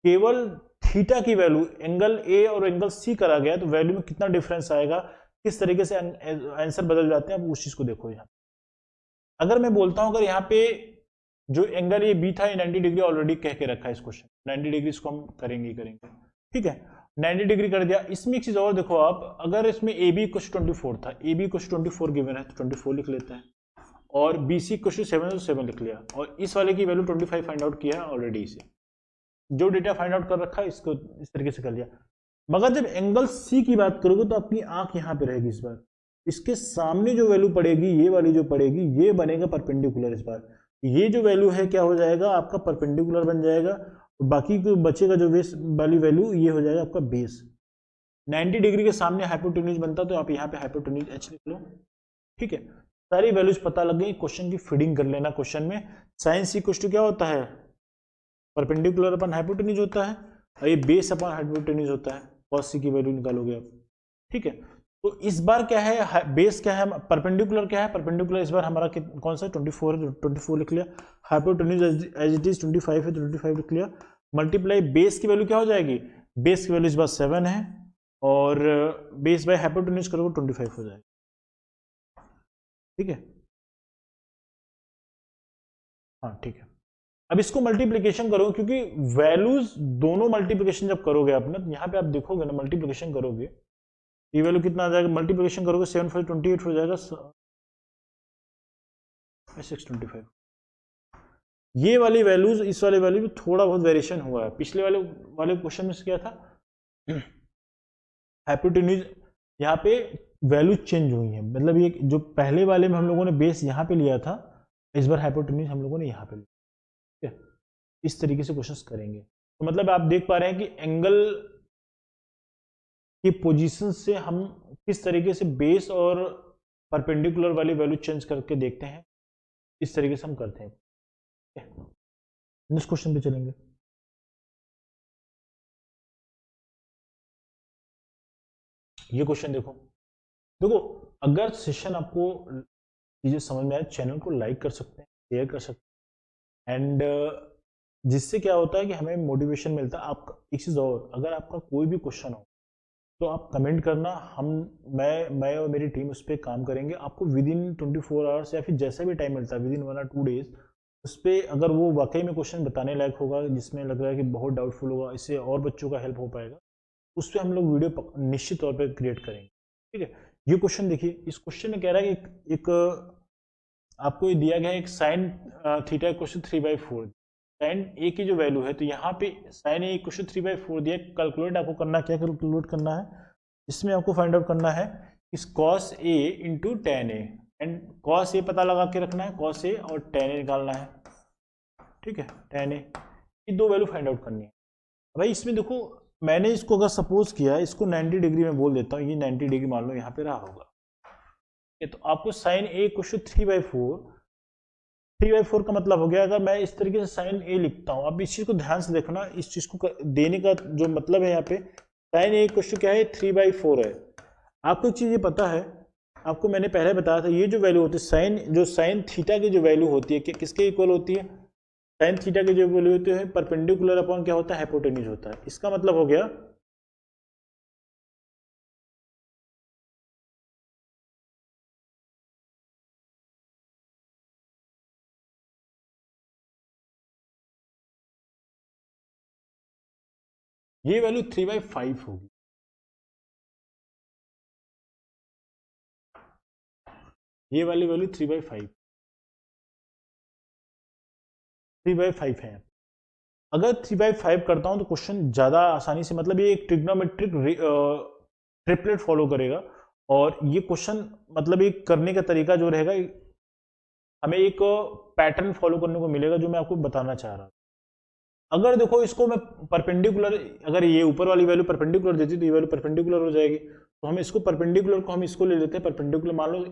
केवल थीटा की वैल्यू एंगल ए और एंगल सी करा गया, तो वैल्यू में कितना डिफरेंस आएगा, किस तरीके से आंसर बदल जाते हैं, आप उस चीज को देखो। यहाँ अगर मैं बोलता हूं, अगर यहाँ पे जो एंगल ये बी था, ये 90 डिग्री ऑलरेडी कह के रखा है इस क्वेश्चन, 90 डिग्री इसको हम करेंगे, ठीक है, 90 डिग्री कर दिया। इसमें एक चीज और देखो आप, अगर इसमें ए बी कुछ 24 था, ए बी कुछ 24 गिवन है तो 24 लिख लेते हैं, और बी सी कुछ 7 तो 7 लिख लिया, और इस वाले की वैल्यू 25 फाइंड आउट किया है ऑलरेडी। इसे जो डेटा फाइंड आउट कर रखा है इसको इस तरीके से कर लिया। मगर जब एंगल सी की बात करोगे तो अपनी आंख यहाँ पे रहेगी, इस बार इसके सामने जो वैल्यू पड़ेगी, ये वाली जो पड़ेगी, ये बनेगा परपेंडिकुलर। इस बार ये जो वैल्यू है क्या हो जाएगा, आपका परपेंडिकुलर बन जाएगा, तो बाकी को बचेगा जो बेस वाली वैल्यू, ये हो जाएगा आपका बेस। 90 डिग्री के सामने हाइपोटेन्यूज बनता तो आप यहाँ पे हाइपोटेन्यूज एच लिख लो। ठीक है, सारी वैल्यूज पता लग गई। क्वेश्चन की फीडिंग कर लेना। क्वेश्चन में साइन सी इक्वल टू क्या होता है, परपेंडिकुलर अपन हाइपोटेन्यूज होता है, और ये बेस अपन हाइपोटेन्यूज होता है। कॉस सी की वैल्यू निकालोगे आप। ठीक है, तो इस बार क्या है, बेस क्या है, परपेंडिकुलर क्या है, परपेंडिकुलर इस बार हमारा कौन सा 24 है, 24 लिख लिया। हाइपोटेन्यूज एज इट इज 25 है, 25 लिख लिया। मल्टीप्लाई बेस की वैल्यू क्या हो जाएगी, बेस की वैल्यू इस बार 7 है, और बेस बाय हाइपोटेन्यूज करोगे 25 हो जाएगा। ठीक है, हाँ ठीक है। अब इसको मल्टीप्लिकेशन करो, क्योंकि वैल्यूज दोनों मल्टीप्लिकेशन जब करोगे आप ना, यहाँ पे आप देखोगे ना, मल्टीप्लिकेशन करोगे ये वैल्यू कितना आ जाएगा, मल्टीप्लिकेशन करोगे 7 5 28 हो जाएगा 625। ये वाली वैल्यूज इस वाले वैल्यू में थोड़ा बहुत वेरिएशन हुआ है। पिछले वाले क्वेश्चन में क्या था, हाइपोटेन्यूज यहाँ पे वैल्यू चेंज हुई है, मतलब ये जो पहले वाले में हम लोगों ने बेस यहाँ पे लिया था, इस बार हाइपोटेन्यूज हम लोगों ने यहाँ पे लिया। ठीक है, इस तरीके से क्वेश्चंस करेंगे। तो मतलब आप देख पा रहे हैं कि एंगल की पोजीशन से हम किस तरीके से बेस और परपेंडिकुलर वाली वैल्यू चेंज करके देखते हैं, इस तरीके से हम करते हैं। नेक्स्ट क्वेश्चन पे चलेंगे। ये क्वेश्चन देखो, देखो अगर सेशन आपको चीजें समझ में आए, चैनल को लाइक कर सकते हैं, शेयर कर सकते हैं, एंड जिससे क्या होता है कि हमें मोटिवेशन मिलता है। आप एक चीज और, अगर आपका कोई भी क्वेश्चन हो तो आप कमेंट करना, मैं और मेरी टीम उस पर काम करेंगे। आपको विद इन 24 आवर्स या फिर जैसा भी टाइम मिलता है, विद इन 1 और 2 डेज, उस पर अगर वो वाकई में क्वेश्चन बताने लायक होगा, जिसमें लग रहा है कि बहुत डाउटफुल होगा, इससे और बच्चों का हेल्प हो पाएगा, उस पर हम लोग वीडियो निश्चित तौर पर क्रिएट करेंगे। ठीक है, ये क्वेश्चन देखिए, इस क्वेश्चन में कह रहा है कि एक आपको ये दिया गया है एक साइन थीटा क्वेश्चन 3/4, साइन ए की जो वैल्यू है, तो यहाँ पे साइन ए क्वेश्चन 3/4 दिया। कैलकुलेट आपको करना, क्या कैलकुलेट करना है, इसमें आपको फाइंड आउट करना है इस cos a into tan a, and cos a पता लगा के रखना है, कॉस ए और टेन ए निकालना है। ठीक है, टेन ए, ये दो वैल्यू फाइंड आउट करनी है। भाई इसमें देखो, मैंने इसको अगर सपोज किया, इसको 90 डिग्री में बोल देता हूँ, ये 90 डिग्री मान लो यहाँ पे रहा होगा। तो आपको साइन ए क्वेश्चन 3/4 का मतलब हो गया, अगर मैं इस तरीके से साइन ए लिखता हूँ। अब इस चीज को ध्यान से देखना, इस चीज को देने का जो मतलब है यहाँ पे, साइन ए क्वेश्चन क्या है, 3/4 है। आपको एक चीज ये पता है, आपको मैंने पहले बताया था, ये जो वैल्यू होती है साइन थीटा की जो वैल्यू होती है, किसके इक्वल होती है, साइन थीटा की जो वैल्यू होती है परपेंडिकुलर अपॉन क्या होता है, हाइपोटेन्यूज होता है। इसका मतलब हो गया ये वैल्यू 3/5 होगी। ये वाली वैल्यू 3/5 है। अगर 3/5 करता हूं तो क्वेश्चन ज्यादा आसानी से, मतलब ये एक ट्रिग्नोमेट्रिक ट्रिपलेट फॉलो करेगा, और ये क्वेश्चन मतलब एक करने का तरीका जो रहेगा, हमें एक पैटर्न फॉलो करने को मिलेगा, जो मैं आपको बताना चाह रहा हूं। अगर देखो इसको मैं परपेंडिकुलर, अगर ये ऊपर वाली वैल्यू परपेंडिकुलर देती तो ये वैल्यू परपेंडिकुलर हो जाएगी, तो हम इसको परपेंडिकुलर को हम इसको ले लेते हैं परपेंडिकुलर। मान लो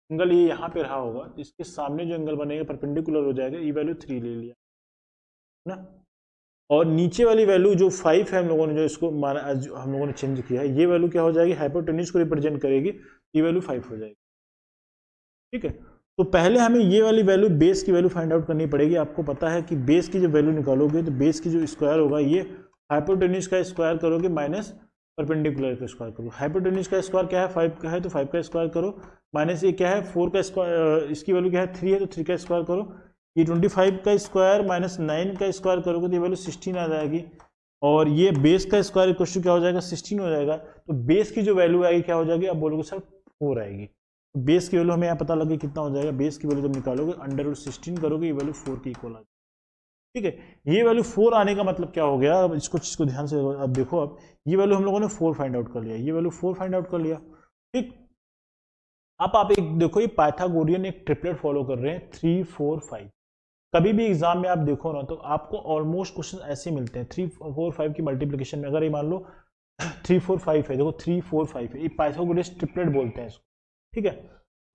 एंगल ये यहाँ पे रहा होगा, तो इसके सामने जो एंगल बनेगा परपेंडिकुलर हो जाएगा, ये वैल्यू 3 ले लिया ना, और नीचे वाली वैल्यू जो 5 है, हम लोगों ने जो इसको माना, हम लोगों ने चेंज किया है, ये वैल्यू क्या हो जाएगी, हाइपोटेन्यूज को रिप्रेजेंट करेगी, ये वैल्यू 5 हो जाएगी। ठीक है, तो पहले हमें ये वाली वैल्यू, बेस की वैल्यू फाइंड आउट करनी पड़ेगी। आपको पता है कि बेस की जो वैल्यू निकालोगे, तो बेस की जो स्क्वायर होगा, ये हाइपोटेन्यूज का स्क्वायर करोगे माइनस परपेंडिकुलर का स्क्वायर करो। हाइपोटेन्यूज का स्क्वायर क्या है, 5 का है, तो 5 का स्क्वायर करो, माइनस ये क्या है, 4 का स्क्वायर, इसकी वैल्यू क्या है 3 है, तो 3 का स्क्वायर करो। ये 25 का स्क्वायर माइनस 9 का स्क्वायर करोगे तो ये वैल्यू 16 आ जाएगी, और ये बेस का स्क्वायर इक्वल क्या हो जाएगा, 16 हो जाएगा। तो बेस की जो वैल्यू आएगी क्या हो जाएगी, अब बोलोगे सर 4 आएगी। तो बेस की वैल्यू हमें यहाँ पता लगे कितना हो जाएगा, बेस की वैल्यू जब निकालोगे √16 करोगे, ये वैल्यू 4 की इक्वल आ जाएगी। ठीक है, ये वैल्यू 4 आने का मतलब क्या हो गया, अब इसको चीज को ध्यान से अब देखो, अब ये वैल्यू हम लोगों ने 4 फाइंड आउट कर लिया, ये वैल्यू 4 फाइंड आउट कर लिया। ठीक, अब आप एक देखो, ये पाइथागोरियन एक ट्रिपलेट फॉलो कर रहे हैं 3 4 5। कभी भी एग्जाम में आप देखो ना तो आपको ऑलमोस्ट क्वेश्चन ऐसे मिलते हैं 3 4 5 की मल्टीप्लिकेशन में। अगर ये मान लो 3 4 5 है, देखो 3 4 5 है, ये पाइथागोरस ट्रिपलेट बोलते हैं इसको, ठीक है।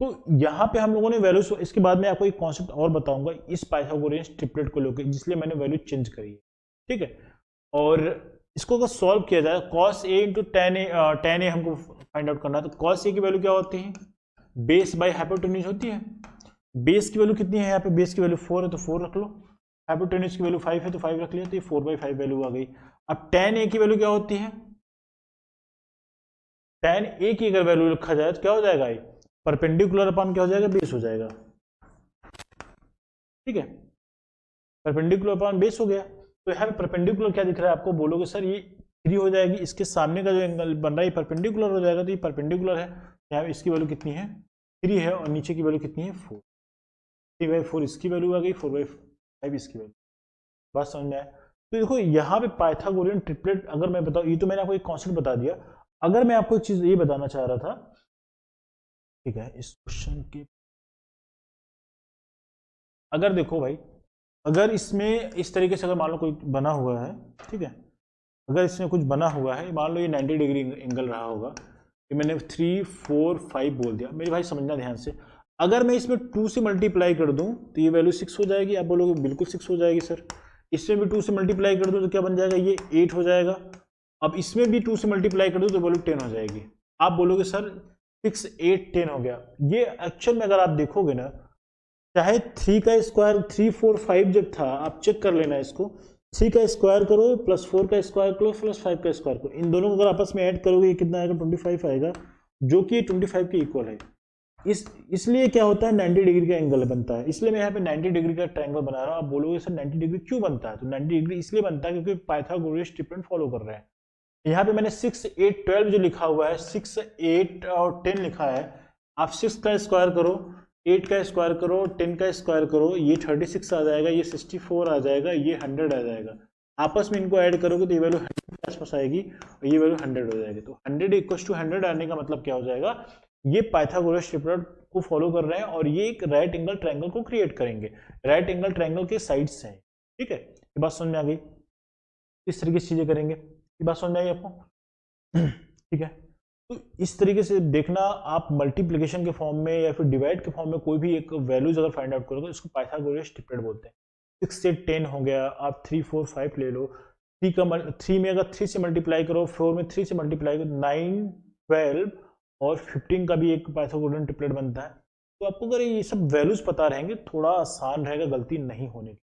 तो यहाँ पे हम लोगों ने वैल्यूज, इसके बाद में आपको एक कॉन्सेप्ट और बताऊंगा इस पाइथागोरस ट्रिपलेट को लेकर, जिसलिए मैंने वैल्यू चेंज करी है, ठीक है। और इसको अगर सॉल्व किया जाए, cos a into tan a हमको फाइंड आउट करना है, तो cos a की वैल्यू क्या होती है, बेस बाय हाइपोटेन्यूज होती है। बेस की वैल्यू कितनी है यहाँ पे, बेस की वैल्यू 4 है तो 4 रख लो, हाइपोटेन्यूज की वैल्यू 5 है तो 5 रख लिया, तो ये 4/5 वैल्यू आ गई। अब tan a की वैल्यू क्या होती है, tan a की अगर वैल्यू रखा जाए तो क्या हो जाएगा, ये परपेंडिकुलर अपॉन क्या हो जाएगा, बेस हो जाएगा, ठीक है। परपेंडिकुलर अपॉन बेस हो गया। तो यहाँ पे परपेंडिकुलर क्या दिख रहा है आपको, बोलोगे सर ये 3 हो जाएगी, इसके सामने का जो एंगल बन रहा है ये परपेंडिकुलर हो जाएगा, तो ये परपेंडिकुलर है। यहाँ इसकी वैल्यू कितनी है, 3 है, और नीचे की वैल्यू कितनी है, 4। 3/4 इसकी वैल्यू आ गई, 4/5 इसकी वैल्यू। बात समझ में आया। तो देखो यहाँ पे पाइथागोरियन ट्रिपलेट अगर मैं बताऊँ, ये तो मैंने आपको एक कॉन्सेप्ट बता दिया। अगर मैं आपको एक चीज ये बताना चाह रहा था, ठीक है, इस क्वेश्चन की अगर देखो भाई, अगर इसमें इस तरीके से अगर मान लो कोई बना हुआ है, ठीक है, अगर इसमें कुछ बना हुआ है, मान लो ये 90 डिग्री एंगल रहा होगा, ये मैंने 3 4 5 बोल दिया, मेरे भाई समझना ध्यान से। अगर मैं इसमें 2 से मल्टीप्लाई कर दूं तो ये वैल्यू 6 हो जाएगी, आप बोलोगे बिल्कुल 6 हो जाएगी सर। इसमें भी 2 से मल्टीप्लाई कर दूं तो क्या बन जाएगा, ये 8 हो जाएगा। अब इसमें भी 2 से मल्टीप्लाई कर दूं तो वैल्यू 10 हो जाएगी। आप बोलोगे सर 6 8 10 हो गया। ये एक्चुअल में अगर आप देखोगे ना, चाहे 3 का स्क्वायर 3 4 5 जब था, आप चेक कर लेना इसको, 3 का स्क्वायर करो प्लस 4 का स्क्वायर करो प्लस 5 का स्क्वायर करो, इन दोनों को अगर आपस में ऐड करोगे ये कितना आएगा, 25 आएगा, जो कि 25 के इक्वल है। इसलिए क्या होता है, 90 डिग्री का एंगल बनता है। इसलिए मैं यहाँ पे 90 डिग्री का ट्रायंगल बना रहा हूँ। आप बोलोगे सर 90 डिग्री क्यों बनता है, तो 90 डिग्री इसलिए बनता है क्योंकि पाइथागोरस ट्रिपलेट फॉलो कर रहे हैं। यहाँ पे मैंने 6 8 12 जो लिखा हुआ है, 6 8 और 10 लिखा है। आप 6 का स्क्वायर करो, 8 का स्क्वायर करो, 10 का स्क्वायर करो, ये 36 आ जाएगा, ये 64 आ जाएगा, ये 100 आ जाएगा। आपस में इनको ऐड करोगे तो ये वैल्यू 100 के आसपास आएगी और ये वैल्यू 100 हो जाएगी। तो 100 इक्वल टू 100 आने का मतलब क्या हो जाएगा, ये पाइथागोरस ट्रिपलेट को फॉलो कर रहे हैं और ये एक राइट एंगल ट्रायंगल को क्रिएट करेंगे। राइट एंगल ट्रायंगल के साइड्स हैं, ठीक है। ये बात समझ में आ गई, इस तरीके से चीजें करेंगे। ये बात समझ में आई आपको, ठीक है। तो इस तरीके से देखना, आप मल्टीप्लिकेशन के फॉर्म में या फिर डिवाइड के फॉर्म में कोई भी एक वैल्यूज अगर फाइंड आउट करोगे, इसको पाइथागोरस ट्रिपलेट बोलते हैं। 6 से 10 हो गया, आप 3 4 5 ले लो, 3 में अगर 3 से मल्टीप्लाई करो, 4 में 3 से मल्टीप्लाई करो, 9 12 और 15 का भी एक पाइथागोरस ट्रिपलेट बनता है। तो आपको अगर ये सब वैल्यूज पता रहेंगे, थोड़ा आसान रहेगा गलती नहीं होने की,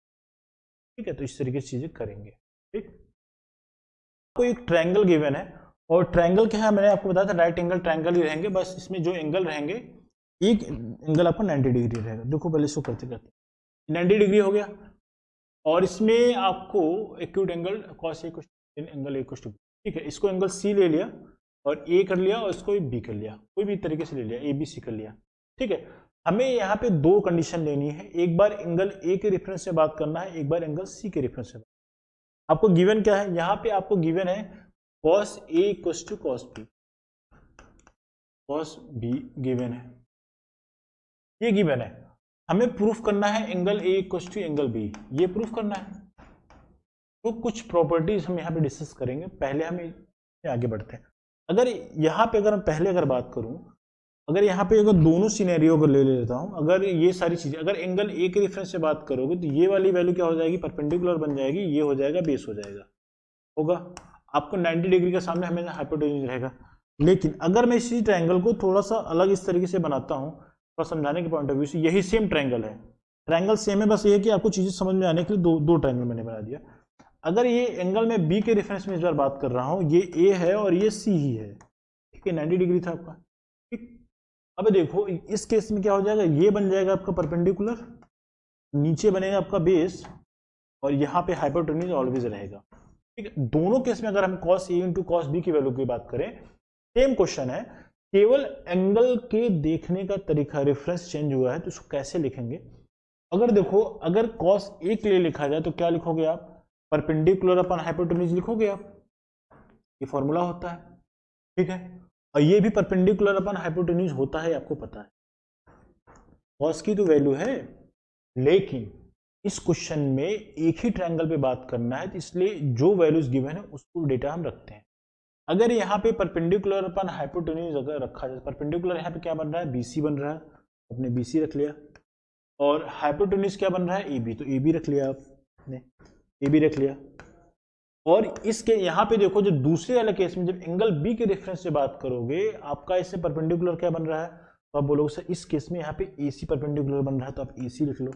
ठीक है। तो इस तरीके से चीजें करेंगे, ठीक। आपको एक ट्रायंगल गिवन है और ट्रायंगल क्या है, मैंने आपको बताया था राइट एंगल ट्रायंगल ही रहेंगे, बस इसमें जो एंगल रहेंगे, एक एंगल आपका 90 डिग्री रहेगा। देखो पहले इसको करते करते 90 डिग्री हो गया, और इसमें आपको acute angle cos A angle A = B, ठीक है। इसको एंगल C ले लिया और A कर लिया और इसको B कर लिया, कोई भी तरीके से ले लिया, ABC कर लिया, ठीक है। हमें यहाँ पे दो कंडीशन लेनी है, एक बार एंगल A के रेफरेंस से बात करना है, एक बार एंगल C के रेफरेंस से। आपको गिवन क्या है, यहाँ पे आपको गिवन है cos A = cos B, cos B given है, ये गिवन है। हमें प्रूफ करना है एंगल A = एंगल B, ये प्रूफ करना है। तो कुछ प्रॉपर्टीज हम यहाँ पे डिस्कस करेंगे, पहले हम आगे बढ़ते हैं। अगर यहाँ पे अगर मैं पहले अगर बात करूँ, अगर यहाँ पे अगर दोनों सिनेरियो को ले लेता हूँ, अगर ये सारी चीजें, अगर एंगल A के रेफरेंस से बात करोगे तो ये वाली वैल्यू क्या हो जाएगी, परपेंडिकुलर बन जाएगी, ये हो जाएगा बेस हो जाएगा, होगा। आपको 90 डिग्री के सामने हमेशा हाइपोटेन्यूज रहेगा। लेकिन अगर मैं इसी ट्रायंगल को थोड़ा सा अलग इस तरीके से बनाता हूँ, थोड़ा समझाने के पॉइंट ऑफ व्यू से, यही सेम ट्रायंगल है, ट्रायंगल सेम है, बस ये है कि आपको चीजें समझ में आने के लिए दो ट्रायंगल मैंने बना दिया। अगर ये एंगल में B के रेफरेंस में इस बार बात कर रहा हूँ, ये A है और ये C ही है, ठीक है, 90 डिग्री था आपका, ठीक। अब देखो इस केस में क्या हो जाएगा, ये बन जाएगा आपका परपेंडिकुलर, नीचे बनेगा आपका बेस, और यहाँ पे हाइपोटेन्यूज ऑलवेज रहेगा, ठीक है। दोनों केस में अगर हम cos A × cos B की वैल्यू की बात करें, सेम क्वेश्चन है, केवल एंगल के देखने का तरीका, रेफरेंस चेंज हुआ है, तो इसको कैसे लिखेंगे। अगर देखो, अगर cos A के लिए लिखा जाए तो क्या लिखोगे आप, परपेंडिकुलर अपॉन हाइपोटेन्यूज लिखोगे आप, ये फॉर्मूला होता है, ठीक है। और ये भी परपेंडिकुलर अपॉन हाइपोटेन्यूज होता है, आपको पता है। cos की तो वैल्यू है, लेकिन इस क्वेश्चन में एक ही ट्रायंगल पे बात करना है, तो इसलिए जो वैल्यूज गिवन है उसको डेटा हम रखते हैं। अगर यहाँ पे परपेंडिकुलर अपन हाइपोटेन्यूज अगर रखा जाए, परपेंडिकुलर यहाँ पे क्या बन रहा है, बीसी बन रहा है, अपने बीसी रख लिया, और हाइपोटेन्यूज क्या बन रहा है, एबी, तो एबी रख लिया आपने, एबी रख लिया। और इसके यहाँ पे देखो, जो दूसरे वाले केस में जब एंगल बी के रेफरेंस से बात करोगे, आपका इससे परपेंडिकुलर क्या बन रहा है, तो आप बोलोगे सर इस केस में यहाँ पे एसी परपेंडिकुलर बन रहा है, तो आप एसी लिख लो,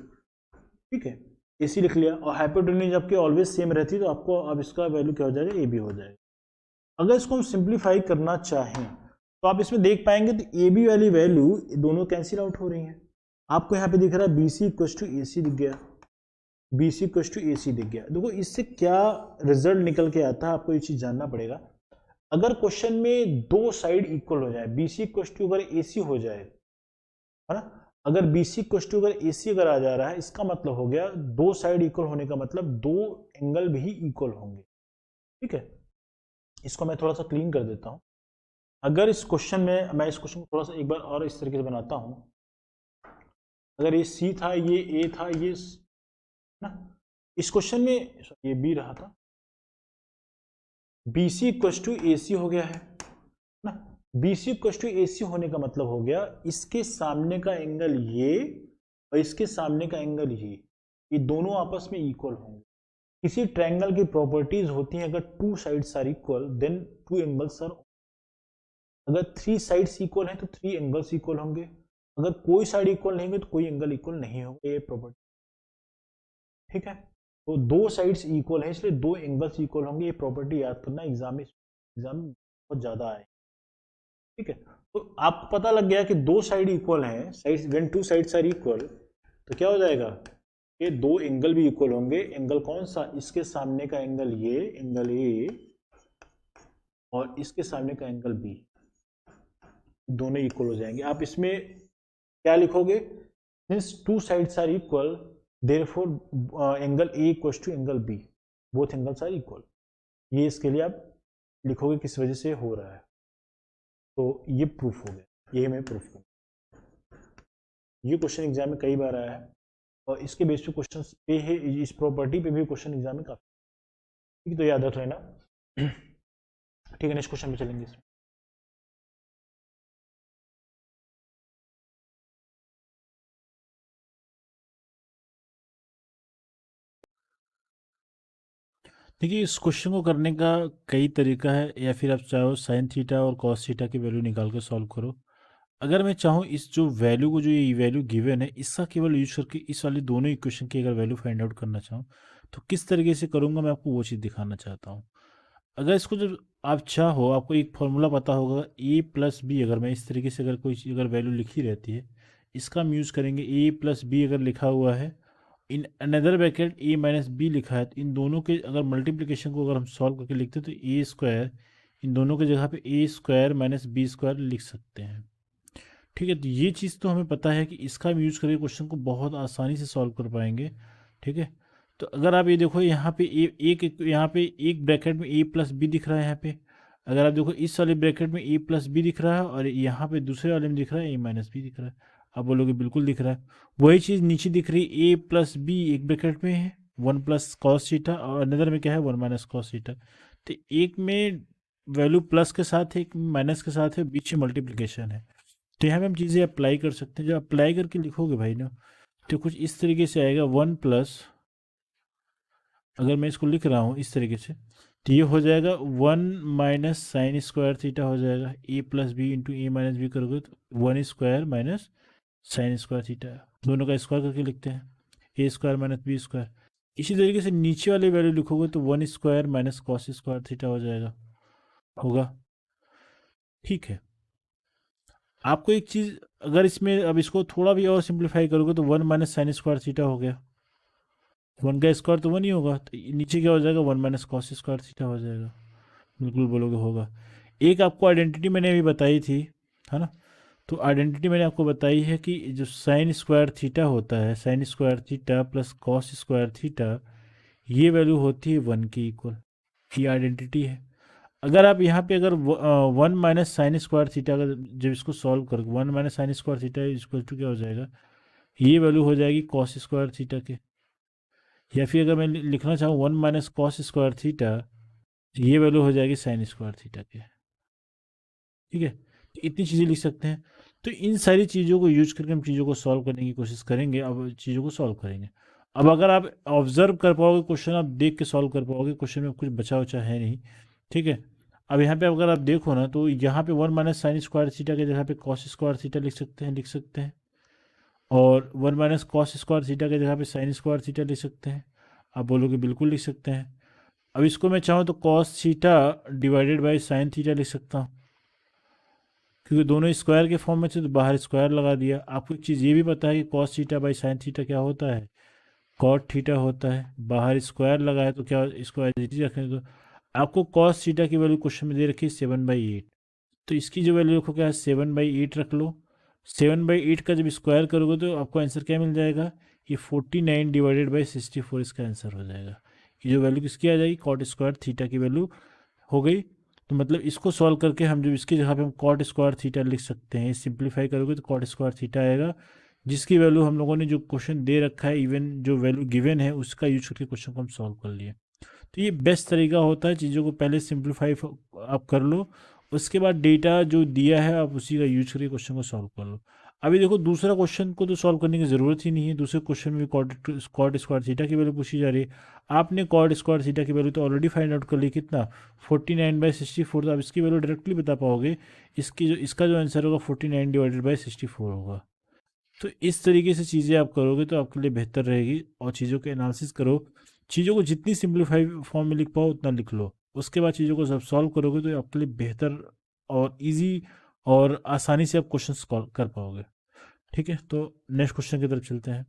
ठीक है, एसी लिख लिया। और हाइपोटेन्यूज आपकी ऑलवेज सेम रहती है, तो आपको अब इसका वैल्यू क्या हो जाएगा, ए बी हो जाएगा। अगर इसको हम सिंप्लीफाई करना चाहें तो आप इसमें देख पाएंगे तो ए बी वाली वैल्यू दोनों कैंसिल आउट हो रही हैं। आपको यहाँ पे दिख रहा है बी सी इक्वल टू ए सी दिख गया, बी सी इक्वल टू ए सी दिख गया। देखो इससे क्या रिजल्ट निकल के आता है, आपको ये चीज जानना पड़ेगा। अगर क्वेश्चन में दो साइड इक्वल हो जाए, बी सी इक्वल टू अगर ए सी हो जाए, है ना, अगर बी सी इक्वल टू अगर ए सी अगर आ जा रहा है, इसका मतलब हो गया दो साइड इक्वल होने का मतलब दो एंगल भी इक्वल होंगे, ठीक है। इसको मैं थोड़ा सा क्लीन कर देता हूं। अगर इस क्वेश्चन में मैं इस क्वेश्चन को थोड़ा सा एक बार और इस तरीके से बनाता हूं, अगर ये सी था, ये ए था, ये ना, इस क्वेश्चन में ये बी रहा था, बी सी इक्वल टू ए सी हो गया है ना। बी सी इक्वल टू ए सी होने का मतलब हो गया इसके सामने का एंगल ये और इसके सामने का एंगल ये दोनों आपस में इक्वल होंगे। किसी ट्रायंगल की प्रॉपर्टीज होती हैं, अगर two sides are equal then two angles are, अगर थ्री साइड्स इक्वल हैं तो थ्री एंगल्स इक्वल होंगे, अगर कोई साइड इक्वल नहीं है तो कोई एंगल इक्वल नहीं होगा, ये प्रॉपर्टी, ठीक है। तो दो साइड्स इक्वल है इसलिए दो एंगल्स इक्वल होंगे, ये प्रॉपर्टी याद करना, एग्जाम में बहुत ज्यादा आए, ठीक है। तो आपको पता लग गया कि दो साइड इक्वल है, sides when two sides are equal, तो क्या हो जाएगा, ये दो एंगल भी इक्वल होंगे। एंगल कौन सा, इसके सामने का एंगल ये एंगल ए और इसके सामने का एंगल बी, दोनों इक्वल हो जाएंगे। आप इसमें क्या लिखोगे, since two sides are equal therefore angle A equals to angle B, both angles are equal. ये इसके लिए आप लिखोगे किस वजह से हो रहा है, तो ये प्रूफ हो गया, ये मैं प्रूफ करूँ। ये क्वेश्चन एग्जाम में कई बार आया है और इसके बेस पे क्वेश्चन पे है, इस प्रॉपर्टी पे भी क्वेश्चन एग्जाम में काफी, ठीक है, तो याद रख लेना। ठीक है, नेक्स्ट क्वेश्चन पे चलेंगे इसमें। देखिए इस क्वेश्चन को करने का कई तरीका है, या फिर आप चाहो साइन थीटा और कॉस थीटा की वैल्यू निकाल के सॉल्व करो। अगर मैं चाहूँ इस जो वैल्यू को, जो ये वैल्यू गिवन है, इसका केवल यूज करके इस वाली दोनों इक्वेशन की अगर वैल्यू फाइंड आउट करना चाहूँ तो किस तरीके से करूँगा, मैं आपको वो चीज़ दिखाना चाहता हूँ। अगर इसको जब आप चाहो, आपको एक फॉर्मूला पता होगा ए प्लस बी, अगर मैं इस तरीके से अगर कोई चीज़ अगर वैल्यू लिखी रहती है, इसका हम यूज़ करेंगे। ए प्लस बी अगर लिखा हुआ है, in another bracket A minus B लिखा है, तो इन दोनों के अगर मल्टीप्लिकेशन को अगर हम सॉल्व करके लिखते हैं तो ए स्क्वायर, इन दोनों की जगह पे ए स्क्वायर माइनस बी स्क्वायर लिख सकते हैं, ठीक है। तो ये चीज़ तो हमें पता है कि इसका हम यूज़ करके क्वेश्चन को बहुत आसानी से सॉल्व कर पाएंगे, ठीक है। तो अगर आप ये देखो यहाँ पे यहाँ पे एक ब्रैकेट में ए प्लस बी दिख रहा है यहाँ पे, अगर आप देखो इस वाले ब्रैकेट में ए प्लस बी दिख रहा है और यहाँ पे दूसरे वाले में दिख रहा है ए माइनस बी दिख रहा है, आप बोलोगे बिल्कुल दिख रहा है। वही चीज़ नीचे दिख रही है, ए प्लस बी एक ब्रैकेट में है वन प्लस कॉस थीटा और अनदर में क्या है वन माइनस कॉस थीटा। तो एक में वैल्यू प्लस के साथ है, एक माइनस के साथ है, बीच में मल्टीप्लिकेशन है। तो यहाँ पे हम चीज़ें अप्लाई कर सकते हैं। जब अप्लाई करके लिखोगे भाई ना, तो कुछ इस तरीके से आएगा, वन प्लस, अगर मैं इसको लिख रहा हूँ इस तरीके से, तो ये हो जाएगा one minus sine square theta हो जाएगा। ए प्लस बी इंटू ए माइनस बी करोगे तो one square minus sine square theta, दोनों का स्क्वायर करके लिखते हैं, ए स्क्वायर माइनस बी स्क्वायर। इसी तरीके से नीचे वाले वैल्यू लिखोगे तो one square minus cos square theta हो जाएगा, होगा, ठीक है। आपको एक चीज़, अगर इसमें अब इसको थोड़ा भी और सिंप्लीफाई करोगे तो one minus sine square theta हो गया, वन का स्क्वायर तो वन ही होगा, तो नीचे क्या हो जाएगा, one minus cos square theta हो जाएगा, बिल्कुल बोलोगे होगा। एक आपको आइडेंटिटी मैंने अभी बताई थी, है ना, तो आइडेंटिटी मैंने आपको बताई है कि जो साइन स्क्वायर थीटा होता है, sine square theta plus cos square theta, ये वैल्यू होती है वन की इक्वल, ये आइडेंटिटी है। अगर आप यहाँ पे अगर one minus sine square theta, अगर जब इसको सॉल्व कर, one minus sine square theta equal to क्या हो जाएगा, ये वैल्यू हो जाएगी कॉस स्क्वायर थीटा के, या फिर अगर मैं लिखना चाहूँ 1 माइनस कॉस स्क्वायर थीटा, ये वैल्यू हो जाएगी साइन स्क्वायर थीटा के। ठीक है, तो इतनी चीज़ें लिख सकते हैं। तो इन सारी चीज़ों को यूज करके हम चीज़ों को सॉल्व करने की कोशिश करेंगे, अब चीज़ों को सॉल्व करेंगे। अब अगर आप ऑब्जर्व कर पाओगे क्वेश्चन, आप देख के सॉल्व कर पाओगे, क्वेश्चन में कुछ बचा उचा है नहीं। ठीक है, अब यहाँ पे अगर आप देखो ना, तो यहाँ पे 1 माइनस साइन स्क्वायर थीटा के जगह पे कॉस स्क्वायर थीटा लिख सकते हैं, और 1 माइनस कॉस स्क्वायर थीटा के जगह पे साइन स्क्वायर थीटा लिख सकते हैं। आप बोलोगे बिल्कुल लिख सकते हैं। अब इसको मैं चाहूँ तो cos theta divided by sine theta लिख सकता हूँ, क्योंकि दोनों स्क्वायर के फॉर्म में थे तो बाहर स्क्वायर लगा दिया। आपको एक चीज़ ये भी पता है कि cos theta by sine theta क्या होता है, कॉट थीटा होता है। बाहर स्क्वायर लगा है तो क्या इसको एज इट इज रखें, तो आपको कॉस थीटा की वैल्यू क्वेश्चन में दे रखी है 7/8, तो इसकी जो वैल्यू रखो क्या है 7/8 रख लो। 7/8 का जब स्क्वायर करोगे तो आपको आंसर क्या मिल जाएगा, ये 49 डिवाइडेड बाई 64 इसका आंसर हो जाएगा। ये जो वैल्यू किसकी आ जाएगी, कॉट स्क्वायर थीटा की वैल्यू हो गई। तो मतलब इसको सॉल्व करके हम जब इसकी जगह पे हम कॉट स्क्वायर थीटा लिख सकते हैं, सिंप्लीफाई करोगे तो कॉट स्क्वायर थीटा आएगा, जिसकी वैल्यू हम लोगों ने जो क्वेश्चन दे रखा है, इवन जो वैल्यू गिवन है उसका यूज करके क्वेश्चन को हम सॉल्व कर लिए। तो ये बेस्ट तरीका होता है, चीज़ों को पहले सिंप्लीफाई आप कर लो, उसके बाद डेटा जो दिया है आप उसी का यूज करके क्वेश्चन को सॉल्व कर लो। अभी देखो दूसरा क्वेश्चन को तो सॉल्व करने की ज़रूरत ही नहीं है, दूसरे क्वेश्चन में भी कॉट स्क्वायर थीटा की वैल्यू पूछी जा रही है। आपने कॉट स्क्वायर थीटा की वैल्यू तो ऑलरेडी फाइंड आउट कर ली, कितना 49/64, तो आप इसकी वैल्यू डायरेक्टली बता पाओगे। इसका जो आंसर होगा 49 डिवाइडेड बाई 64 होगा। तो इस तरीके से चीज़ें आप करोगे तो आपके लिए बेहतर रहेगी, और चीज़ों के एनालिसिस करो, चीज़ों को जितनी सिंप्लीफाई फॉर्म में लिख पाओ उतना लिख लो, उसके बाद चीज़ों को सब सॉल्व करोगे तो आपके लिए बेहतर और इजी और आसानी से आप क्वेश्चन कर पाओगे। ठीक है, तो नेक्स्ट क्वेश्चन की तरफ चलते हैं।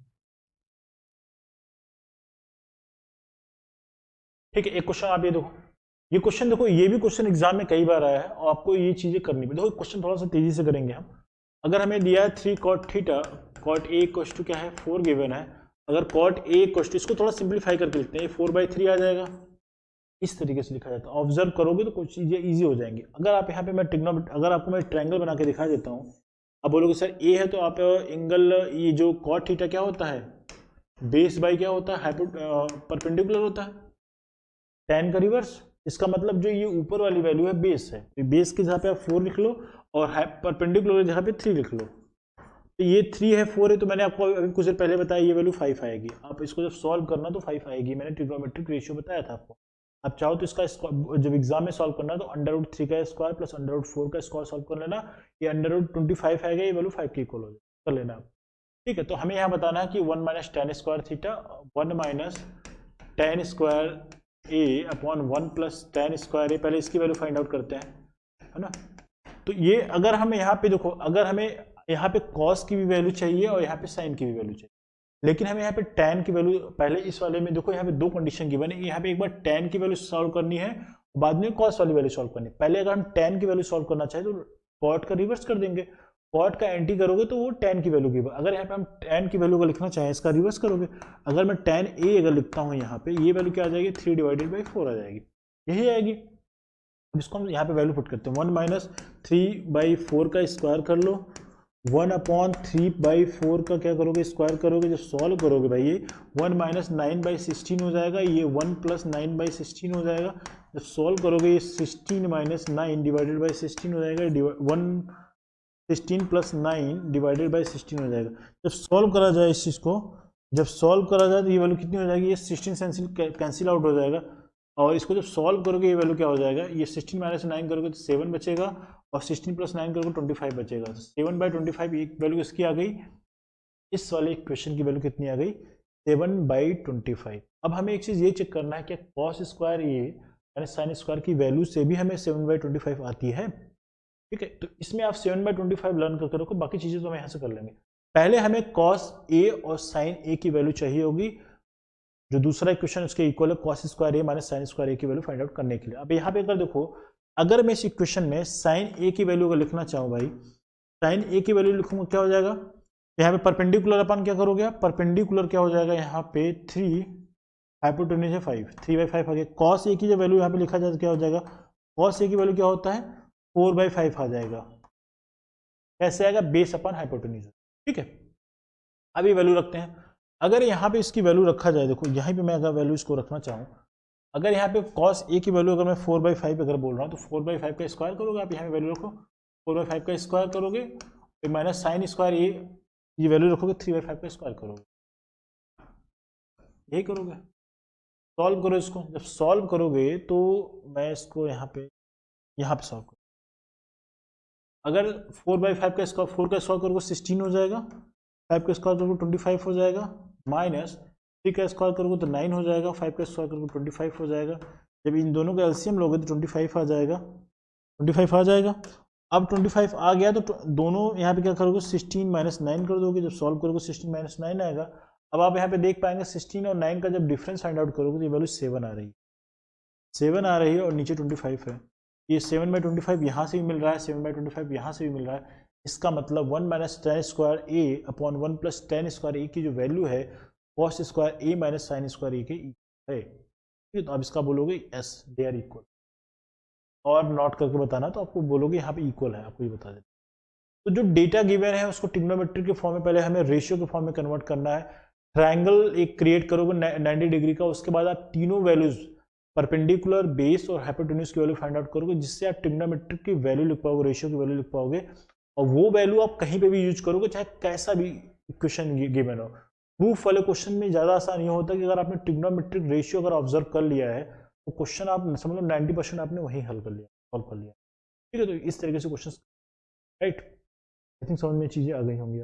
ठीक है, एक क्वेश्चन आप ये देखो, ये क्वेश्चन देखो, ये भी क्वेश्चन एग्जाम में कई बार आया है और आपको ये चीजें करनी पड़ेगी। देखो क्वेश्चन थोड़ा सा तेजी से करेंगे हम। अगर हमें दिया है 3 cot theta, cot A equal to क्या है 4 गिवन है। अगर कॉट ए इक्वल टू, इसको थोड़ा सिंप्लीफाई करके लिखते हैं, 4/3 आ जाएगा। इस तरीके से लिखा जाता है, ऑब्जर्व करोगे तो कुछ चीजें ईजी हो जाएंगी। अगर आप यहाँ पे मैं अगर आपको मैं ट्रायंगल बना के दिखा देता हूँ, अब बोलोगे सर ए है तो आप एंगल, ये जो कॉट थीटा क्या होता है, बेस बाई क्या होता है, परपेंडिकुलर होता है, tan का रिवर्स। इसका मतलब जो ये ऊपर वाली वैल्यू है बेस है, तो बेस की जगह पे आप 4 लिख लो, और परपेंडिकुलर की जगह पे 3 लिख लो। तो ये 3 है 4 है, तो मैंने आपको अभी कुछ देर पहले बताया ये वैल्यू 5 आएगी। आप इसको जब सॉल्व करना तो 5 आएगी, मैंने ट्रिग्नोमेट्रिक रेशियो बताया था आपको। आप चाहो तो इसका जब एग्जाम में सॉल्व करना तो √3 का स्क्वायर प्लस √4 का स्क्वायर सॉल्व कर लेना, ये √25 आएगा, ये वैल्यू 5 के इक्वल हो जाए, कर लेना आप। ठीक है, तो हमें यहाँ बताना है कि 1 minus tan square theta, 1 minus tan square a upon 1 plus tan square a, पहले इसकी वैल्यू फाइंड आउट करते हैं, है ना। तो ये अगर हमें यहाँ पे देखो, अगर हमें यहाँ पे cos की भी वैल्यू चाहिए और यहाँ पे sin की भी वैल्यू चाहिए, लेकिन हमें यहाँ पे tan की वैल्यू, पहले इस वाले में देखो यहाँ पे दो कंडीशन गिवन है, यहाँ पे एक बार tan की वैल्यू सॉल्व करनी है, बाद में cos वाली वैल्यू सॉल्व करनी है। पहले अगर हम tan की वैल्यू सॉल्व करना चाहे तो cot का रिवर्स कर देंगे, cot का एंटी करोगे तो वो tan की वैल्यू गिवन। अगर यहाँ पे हम tan की वैल्यू को लिखना चाहें, इसका रिवर्स करोगे। अगर मैं tan a अगर लिखता हूँ यहाँ पे, ये वैल्यू क्या आ जाएगी 3/4 आ जाएगी, यही आएगी। अब इसको हम यहाँ पे वैल्यू पुट करते हैं, 1 माइनस 3/4 का स्क्वायर कर लो, 1/3/4 का क्या करोगे स्क्वायर करोगे, जब सॉल्व करोगे भाई ये 1 माइनस 9/16 हो जाएगा, ये 1 प्लस 9/16 हो जाएगा। जब सॉल्व करोगे ये 16 माइनस 9 डिवाइडेड बाई 16 हो जाएगा, 16 प्लस 9 डिवाइडेड बाई 16 हो जाएगा। जब सॉल्व करा जाए इस चीज़ को, जब सॉल्व करा जाए तो ये वैल्यू कितनी हो जाएगी, ये 16 कैंसिल आउट हो जाएगा, और इसको जब सॉल्व करोगे ये वैल्यू क्या हो जाएगा, ये 16 माइनस 9 करोगे तो 7 बचेगा, और 16 प्लस 9 करोगे 25 बचेगा। तो 7/25 एक वैल्यू इसकी आ गई, इस वाले इक्वेशन की वैल्यू कितनी आ गई 7/25। अब हमें एक चीज़ ये चेक करना है कि कॉस स्क्वायर ए यानी साइन स्क्वायर की वैल्यू से भी हमें 7/25 आती है। ठीक है, तो इसमें आप 7/25 लर्न करके रखो, बाकी चीज़ें तो हम यहाँ से कर लेंगे। पहले हमें कॉस ए और साइन ए की वैल्यू चाहिए होगी, जो दूसरा इक्वेशन उसके इक्वल है कॉस स्क्वायर ए माइनस साइन स्क्वायर ए की वैल्यू फाइंड आउट करने के लिए। अब यहाँ पे अगर देखो, अगर मैं इस इक्वेशन में साइन ए की वैल्यू को लिखना चाहूँ भाई, साइन ए की वैल्यू लिखूंगा क्या हो जाएगा, यहाँ पे परपेंडिकुलर अपन क्या करोगे आप, परपेंडिकुलर क्या हो जाएगा यहाँ पे 3 हाइपोटेन्यूज है 5, 3/5 आ गया। कॉस ए की जो वैल्यू यहाँ पे लिखा जाए तो क्या हो जाएगा, कॉस ए की वैल्यू क्या होता है 4/5 आ जाएगा। कैसे आएगा, बेस अपन हाइपोटेन्यूज। ठीक है, अब ये वैल्यू रखते हैं। अगर यहाँ पे इसकी वैल्यू रखा जाए, देखो यहाँ पे मैं अगर वैल्यू इसको रखना चाहूँ, अगर यहाँ पे cos a की वैल्यू अगर मैं 4/5 अगर बोल रहा हूँ तो 4/5 का स्क्वायर करोगे, आप यहाँ पे वैल्यू रखो 4/5 का स्क्वायर करोगे, फिर माइनस साइन स्क्वायर ये वैल्यू रखोगे 3/5 का स्क्वायर करोगे, यही करोगे। सॉल्व करो इसको, जब सॉल्व करोगे तो मैं इसको यहाँ पे सॉल्व करूँ, अगर 4/5 का स्क्वायर 4 का स्क्वायर करोगे 16 हो जाएगा, 5 का स्क्वायर करोगे 25 हो जाएगा, माइनस 3 का स्क्वायर करोगे तो 9 हो जाएगा, 5 का स्क्वायर करोगे 25 हो जाएगा। जब इन दोनों का एलसीएम लोगे तो 25 आ जाएगा, 25 आ जाएगा। अब 25 आ गया तो दोनों यहाँ पे क्या करोगे 16 माइनस 9 कर दोगे, जब सॉल्व करोगे 16 माइनस 9 आएगा। अब आप यहाँ पे देख पाएंगे 16 और 9 का जब डिफरेंस फाइंड आउट करोगे तो ये वैल्यू 7 आ रही है, 7 आ रही है और नीचे 25 है। ये 7/25 यहाँ से भी मिल रहा है, 7/25 यहाँ से भी मिल रहा है। इसका मतलब 1 minus tan square a upon 1 plus tan square ए की जो वैल्यू है cos स्क्वायर ए माइनस साइन स्क्वायर ए के है। ठीक है, तो अब इसका बोलोगे एस दे आर इक्वल, और नोट करके बताना तो आपको बोलोगे यहाँ पे इक्वल है, आपको ये बता देते। तो जो डेटा गिवन है उसको ट्रिग्नोमेट्री के फॉर्म में पहले हमें रेशियो के फॉर्म में कन्वर्ट करना है। ट्रायंगल एक क्रिएट करोगे 90 डिग्री का, उसके बाद आप तीनों वैल्यूज परपेंडिकुलर, बेस और हाइपोटेन्यूज की वैल्यू फाइंड आउट करोगे, जिससे आप ट्रिग्नोमेट्रिक की वैल्यू लिख पाओगे, रेशियो की वैल्यू लिख पाओगे, और वो वैल्यू आप कहीं पे भी यूज करोगे चाहे कैसा भी क्वेश्चन गिवन हो। प्रूफ वाले क्वेश्चन में ज़्यादा आसान ये होता है कि अगर आपने ट्रिग्नोमेट्रिक रेशियो अगर ऑब्जर्व कर लिया है तो क्वेश्चन आप समझ लो 90% आपने वहीं हल कर लिया, सॉल्व कर लिया। ठीक है, तो इस तरीके से क्वेश्चन, राइट, आई थिंक समझ में चीज़ें आ गई होंगी।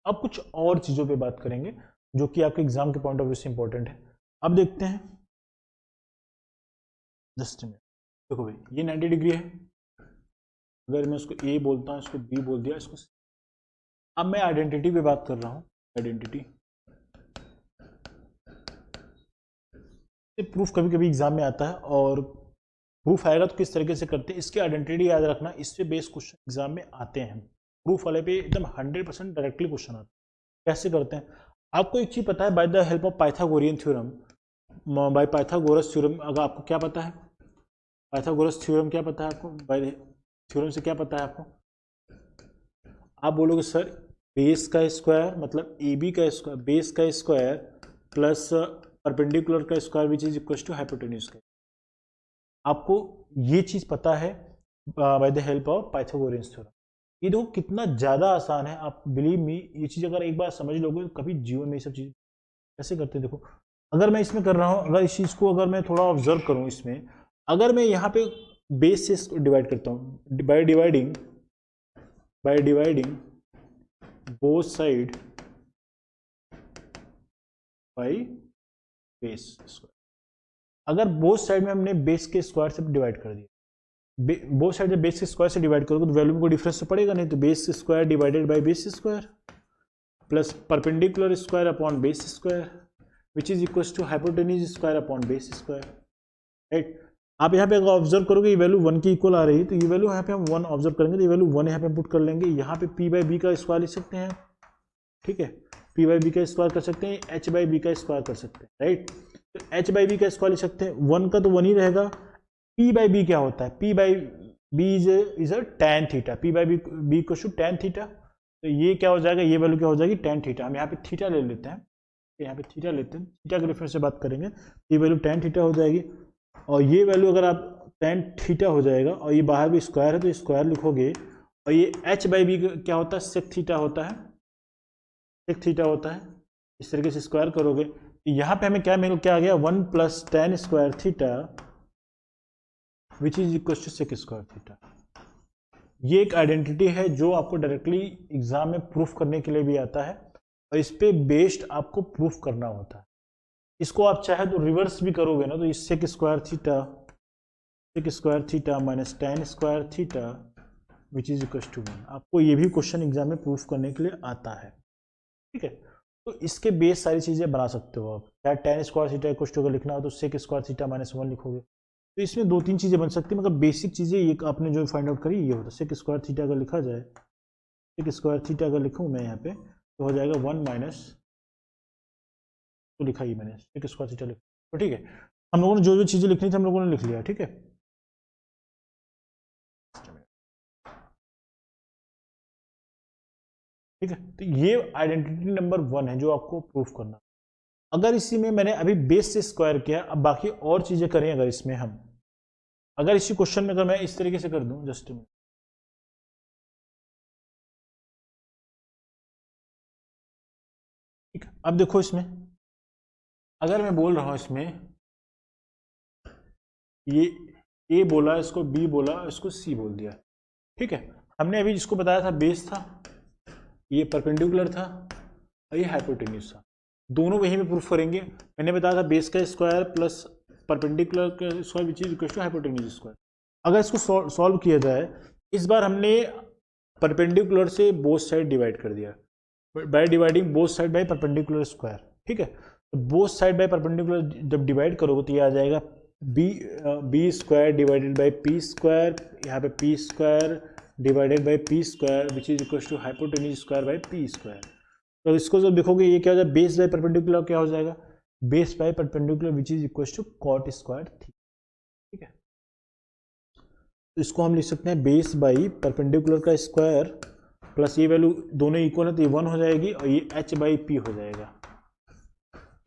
अब कुछ और चीज़ों पे बात करेंगे जो कि आपके एग्जाम के पॉइंट ऑफ व्यू से इंपॉर्टेंट है। अब देखते हैं, जस्ट मिनट, देखो भाई ये 90 डिग्री है, अगर मैं इसको ए बोलता हूँ, इसको बी बोल दिया, इसको अब मैं आइडेंटिटी पे बात कर रहा हूँ। आइडेंटिटी प्रूफ कभी कभी एग्जाम में आता है, और प्रूफ आएगा तो किस तरीके से करते हैं इसकी आइडेंटिटी याद रखना, इससे बेस्ड क्वेश्चन एग्जाम में आते हैं। प्रूफ वाले पे एकदम 100% डायरेक्टली क्वेश्चन आता है। कैसे करते हैं, आपको एक चीज़ पता है, by the help of Pythagorean theorem, by Pythagoras theorem, अगर आपको क्या पता है पाइथागोरस थ्योरम क्या पता है आपको, बाय थ्योरम से क्या पता है आपको, आप बोलोगे सर बेस का स्क्वायर मतलब ए बी का स्क्वायर, बेस का स्क्वायर प्लस परपेंडिकुलर का square which is equal to hypotenuse का। आपको ये चीज़ पता है by the help of Pythagorean theorem. ये देखो कितना ज़्यादा आसान है, आप बिलीव मी, ये चीज़ अगर एक बार समझ लोगे तो कभी जीवन में ये सब चीज़ कैसे करते हैं। देखो अगर मैं इसमें कर रहा हूँ, अगर इस चीज़ को अगर मैं थोड़ा ऑब्जर्व करूँ, इसमें अगर मैं यहाँ पे बेस से डिवाइड करता हूँ, bye dividing both side bye base square, अगर बोथ साइड में हमने बेस के स्क्वायर से डिवाइड कर दिया, बोथ साइड में बेस के स्क्वायर से डिवाइड करोगे तो वैल्यू में कोई डिफरेंस तो पड़ेगा नहीं, तो base square divided by base square plus perpendicular square upon base square which is equal to hypotenuse square upon base square, right. आप यहाँ पे अगर ऑब्जर्व करोगे ये वैल्यू 1 की इक्वल आ रही है, तो ये वैल्यू यहाँ पे हम 1 ऑब्जर्व करेंगे तो ये वैल्यू 1 यहाँ पे पुट कर लेंगे, यहाँ पे p बाई बी का स्क्वायर लिख सकते हैं, ठीक है, p बाई बी का स्क्वायर कर सकते हैं, h बाई बी का स्क्वायर कर सकते हैं, राइट। तो h बाई बी का स्क्वायर लिख सकते हैं, 1 का तो 1 ही रहेगा। p बाई बी क्या होता है, p by B is a tan theta, p by B equal to tan theta, तो ये क्या हो जाएगा, ये वैल्यू क्या हो जाएगी tan थीटा। हम यहाँ पे थीटा ले लेते हैं, यहाँ पे थीटा लेते हैं, थीटा के रेफरेंस से बात करेंगे, ये वैल्यू tan थीटा हो जाएगी, और ये वैल्यू अगर आप tan थीटा हो जाएगा, और ये बाहर भी स्क्वायर है तो स्क्वायर लिखोगे, और ये h बाई बी क्या होता है, सेक थीटा होता है, सेक थीटा होता है, इस तरीके से स्क्वायर करोगे, यहाँ पे हमें क्या आ गया 1 plus tan square theta which is equal to sec square theta. ये एक आइडेंटिटी है जो आपको डायरेक्टली एग्जाम में प्रूफ करने के लिए भी आता है, और इस पे बेस्ड आपको प्रूफ करना होता है। इसको आप चाहे तो रिवर्स भी करोगे ना, तो इस sec square theta minus tan square theta which is equal to 1, आपको ये भी क्वेश्चन एग्जाम में प्रूफ करने के लिए आता है, ठीक है। तो इसके बेस सारी चीज़ें बना सकते हो आप, चाहे tan square theta equal to अगर लिखना हो तो सेक स्क्वायर थीटा माइनस 1 लिखोगे, तो इसमें 2-3 चीज़ें बन सकती है, मगर बेसिक चीज़ें ये आपने जो फाइंड आउट करी ये होता है। सेक स्क्वायर थीटा अगर लिखा जाए, सेक स्क्वायर थीटा अगर लिखूँ मैं यहाँ पे तो हो जाएगा 1 माइनस, तो लिखा ही मैंने सेक स्क्वायर थीटा लिखा, तो ठीक है, हम लोगों ने जो चीज़ें लिखनी थी हम लोगों ने लिख लिया, ठीक है। ठीक है, तो ये आइडेंटिटी नंबर 1 है जो आपको प्रूफ करना। अगर इसी में मैंने अभी बेस से स्क्वायर किया, अब बाकी और चीजें करें अगर इसमें हम, अगर इसी क्वेश्चन में अगर मैं इस तरीके से कर दूं, जस्ट ठीक, अब देखो इसमें अगर मैं बोल रहा हूं इसमें ये ए बोला, इसको बी बोला, इसको सी बोल दिया, ठीक है। हमने अभी जिसको बताया था बेस था, ये परपेंडिकुलर था और ये हाइपोटेन्यूज था, दोनों वहीं में प्रूफ करेंगे। मैंने बताया था बेस का स्क्वायर प्लस परपेंडिकुलर का square which is equal to hypotenuse square. अगर इसको सॉल्व किया जाए, इस बार हमने परपेंडिकुलर से बोथ साइड डिवाइड कर दिया by dividing both side by perpendicular square, ठीक है। तो बोथ साइड बाय परपेंडिकुलर जब डिवाइड करोगे तो ये आ जाएगा B square divided by P square, यहाँ पे P square divided by P square which is equal to hypotenuse square by P square. तो इसको जब देखोगे ये क्या हो जाएगा, बेस बाय परपेंडिकुलर क्या हो जाएगा, base by perpendicular which is equal to cot square theta, ठीक है। तो इसको हम लिख सकते हैं बेस बाई परपेंडिकुलर का स्क्वायर प्लस ये वैल्यू दोनों इक्वल है तो ये 1 हो जाएगी और ये h बाई पी हो जाएगा,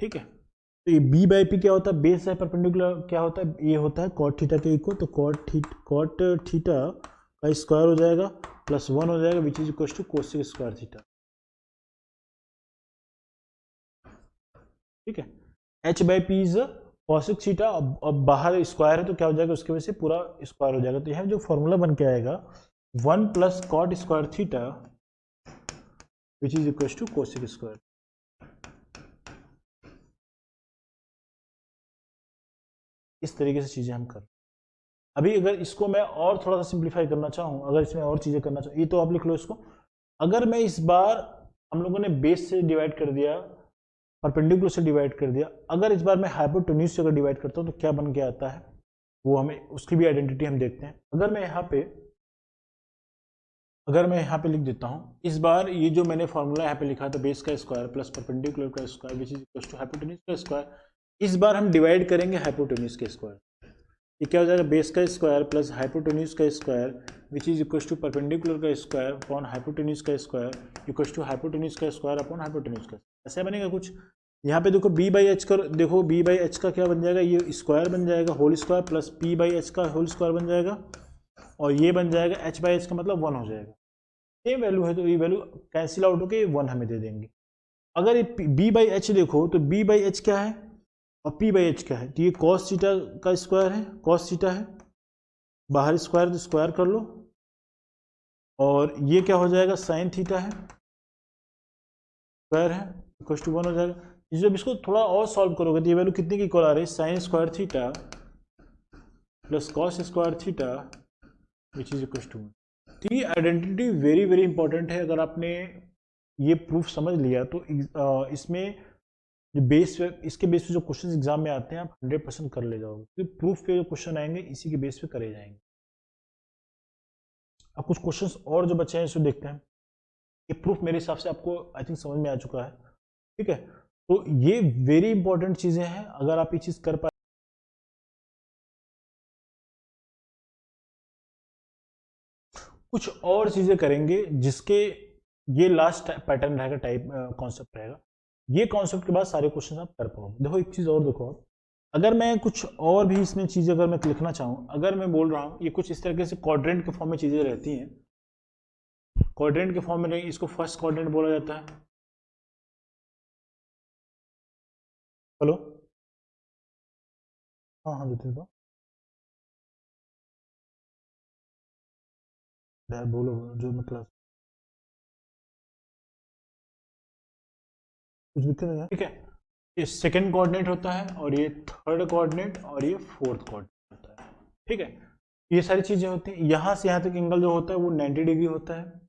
ठीक है। तो ये b बाई पी क्या होता है, बेस बाई परपेंडिकुलर क्या होता है, ये होता है कॉट थीटा के इक्वल, तो कॉट थीटा का स्क्वायर हो जाएगा प्लस 1 हो जाएगा which is equal to cosec square theta, ठीक है। h by P is cosec theta, अब बाहर स्क्वायर है तो क्या हो जाएगा, उसकी वजह से पूरा स्क्वायर हो जाएगा। तो यह जो फॉर्मूला बन के आएगा 1 plus cot square theta which is equal to cosec square. इस तरीके से चीजें हम कर, अभी अगर इसको मैं और थोड़ा सा सिंप्लीफाई करना चाहूँ, अगर इसमें और चीजें करना चाहूँ, ये तो आप लिख लो इसको। अगर मैं इस बार हम लोगों ने बेस से डिवाइड कर दिया, परपेंडिकुलर से डिवाइड कर दिया, अगर इस बार मैं हाइपोटेन्यूज से अगर डिवाइड करता हूँ तो क्या बन के आता है, वो हमें उसकी भी आइडेंटिटी हम देखते हैं। अगर मैं यहाँ पे लिख देता हूँ, इस बार ये जो मैंने फॉर्मूला यहाँ पे लिखा था बेस का स्क्वायर प्लस परपेंडिकुलर का square which is equal to hypotenuse का स्क्वायर, इस बार हम डिवाइड करेंगे हाइपोटेन्यूज के स्क्वायर। ये क्या हो जाएगा, बेस का स्क्वायर प्लस हाइपोटेन्यूज का square which is equal to perpendicular का स्क्वायर अपॉन हाइपोटेन्यूज का स्क्वायर इक्वल टू हाइपोटेन्यूज का स्क्वायर अपॉन हाइपोटेन्यूज का, ऐसा बनेगा कुछ। यहाँ पे देखो बी बाई एच का, देखो बी बाई एच का क्या बन जाएगा, ये स्क्वायर बन जाएगा whole square plus P by H का होल स्क्वायर बन जाएगा और ये बन जाएगा एच बाई एच का मतलब 1 हो जाएगा। सेम वैल्यू है तो ये वैल्यू कैंसिल आउट होकर 1 हमें दे देंगे। अगर ये बी बाई एच देखो तो बी बाई एच क्या है और पी बाई एच क्या है, तो ये कॉस थीटा का स्क्वायर है, कॉस थीटा है, बाहर स्क्वायर तो स्क्वायर कर लो, और ये क्या हो जाएगा साइन थीटा है, स्क्वायर है इक्वल टू 1 हो जाएगा। जब इसको थोड़ा और सॉल्व करोगे तो ये वैल्यू कितने की इक्वल आ रही है, sine square theta plus cos square theta which is equal to 1। तो ये आइडेंटिटी वेरी वेरी इंपॉर्टेंट है। अगर आपने ये प्रूफ समझ लिया तो इसमें जो बेस पे, इसके बेस पे जो क्वेश्चन एग्जाम में आते हैं आप 100% कर ले जाओगे, क्योंकि प्रूफ पे जो क्वेश्चन आएंगे इसी के बेस पे करे जाएंगे। अब कुछ क्वेश्चंस और जो बचे हैं इसको देखते हैं। ये प्रूफ मेरे हिसाब से आपको आई थिंक समझ में आ चुका है, ठीक है। तो ये वेरी इंपॉर्टेंट चीजें हैं, अगर आप ये चीज कर पाए। कुछ और चीजें करेंगे जिसके ये लास्ट पैटर्न रहेगा, टाइप कॉन्सेप्ट रहेगा। ये कॉन्सेप्ट के बाद सारे क्वेश्चन आप कर पाओगे। देखो एक चीज और देखो आप, अगर मैं कुछ और भी इसमें चीजें अगर मैं लिखना चाहूँ, अगर मैं बोल रहा हूँ ये कुछ इस तरीके से क्वाड्रेंट के फॉर्म में चीजें रहती हैं, क्वाड्रेंट के फॉर्म में नहीं, इसको फर्स्ट क्वाड्रेंट बोला जाता है। हेलो, हाँ हाँ देते तो यार बोलो जो मतलब कुछ दिक्कत नहीं है, ठीक है। ये सेकंड कोऑर्डिनेट होता है और ये थर्ड कोऑर्डिनेट और ये फोर्थ कोऑर्डिनेट होता है, ठीक है। ये सारी चीजें होती हैं। यहाँ से यहाँ तक एंगल जो होता है वो 90 डिग्री होता है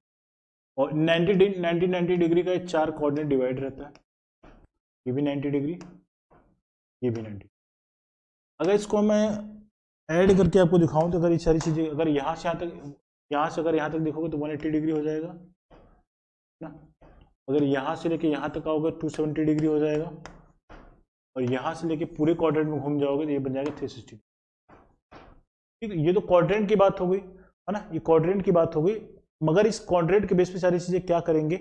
और 90 डिग्री का 4 कोऑर्डिनेट डिवाइड रहता है, ये भी 90 डिग्री, ये भी 90। अगर इसको मैं ऐड करके आपको दिखाऊं तो अगर ये सारी चीजें अगर यहाँ से यहाँ तक, यहाँ से अगर यहाँ तक देखोगे तो 180 डिग्री हो जाएगा ना। अगर यहाँ से लेके यहाँ तक आओगे 270 डिग्री हो जाएगा और यहाँ से लेके पूरे क्वाड्रेंट में घूम जाओगे तो ये बन जाएगा 360। ठीक है, ये तो क्वाड्रेंट की बात हो गई है ना, ये क्वाड्रेंट की बात हो गई। मगर इस क्वाड्रेंट के बेस पे सारी चीजें क्या करेंगे,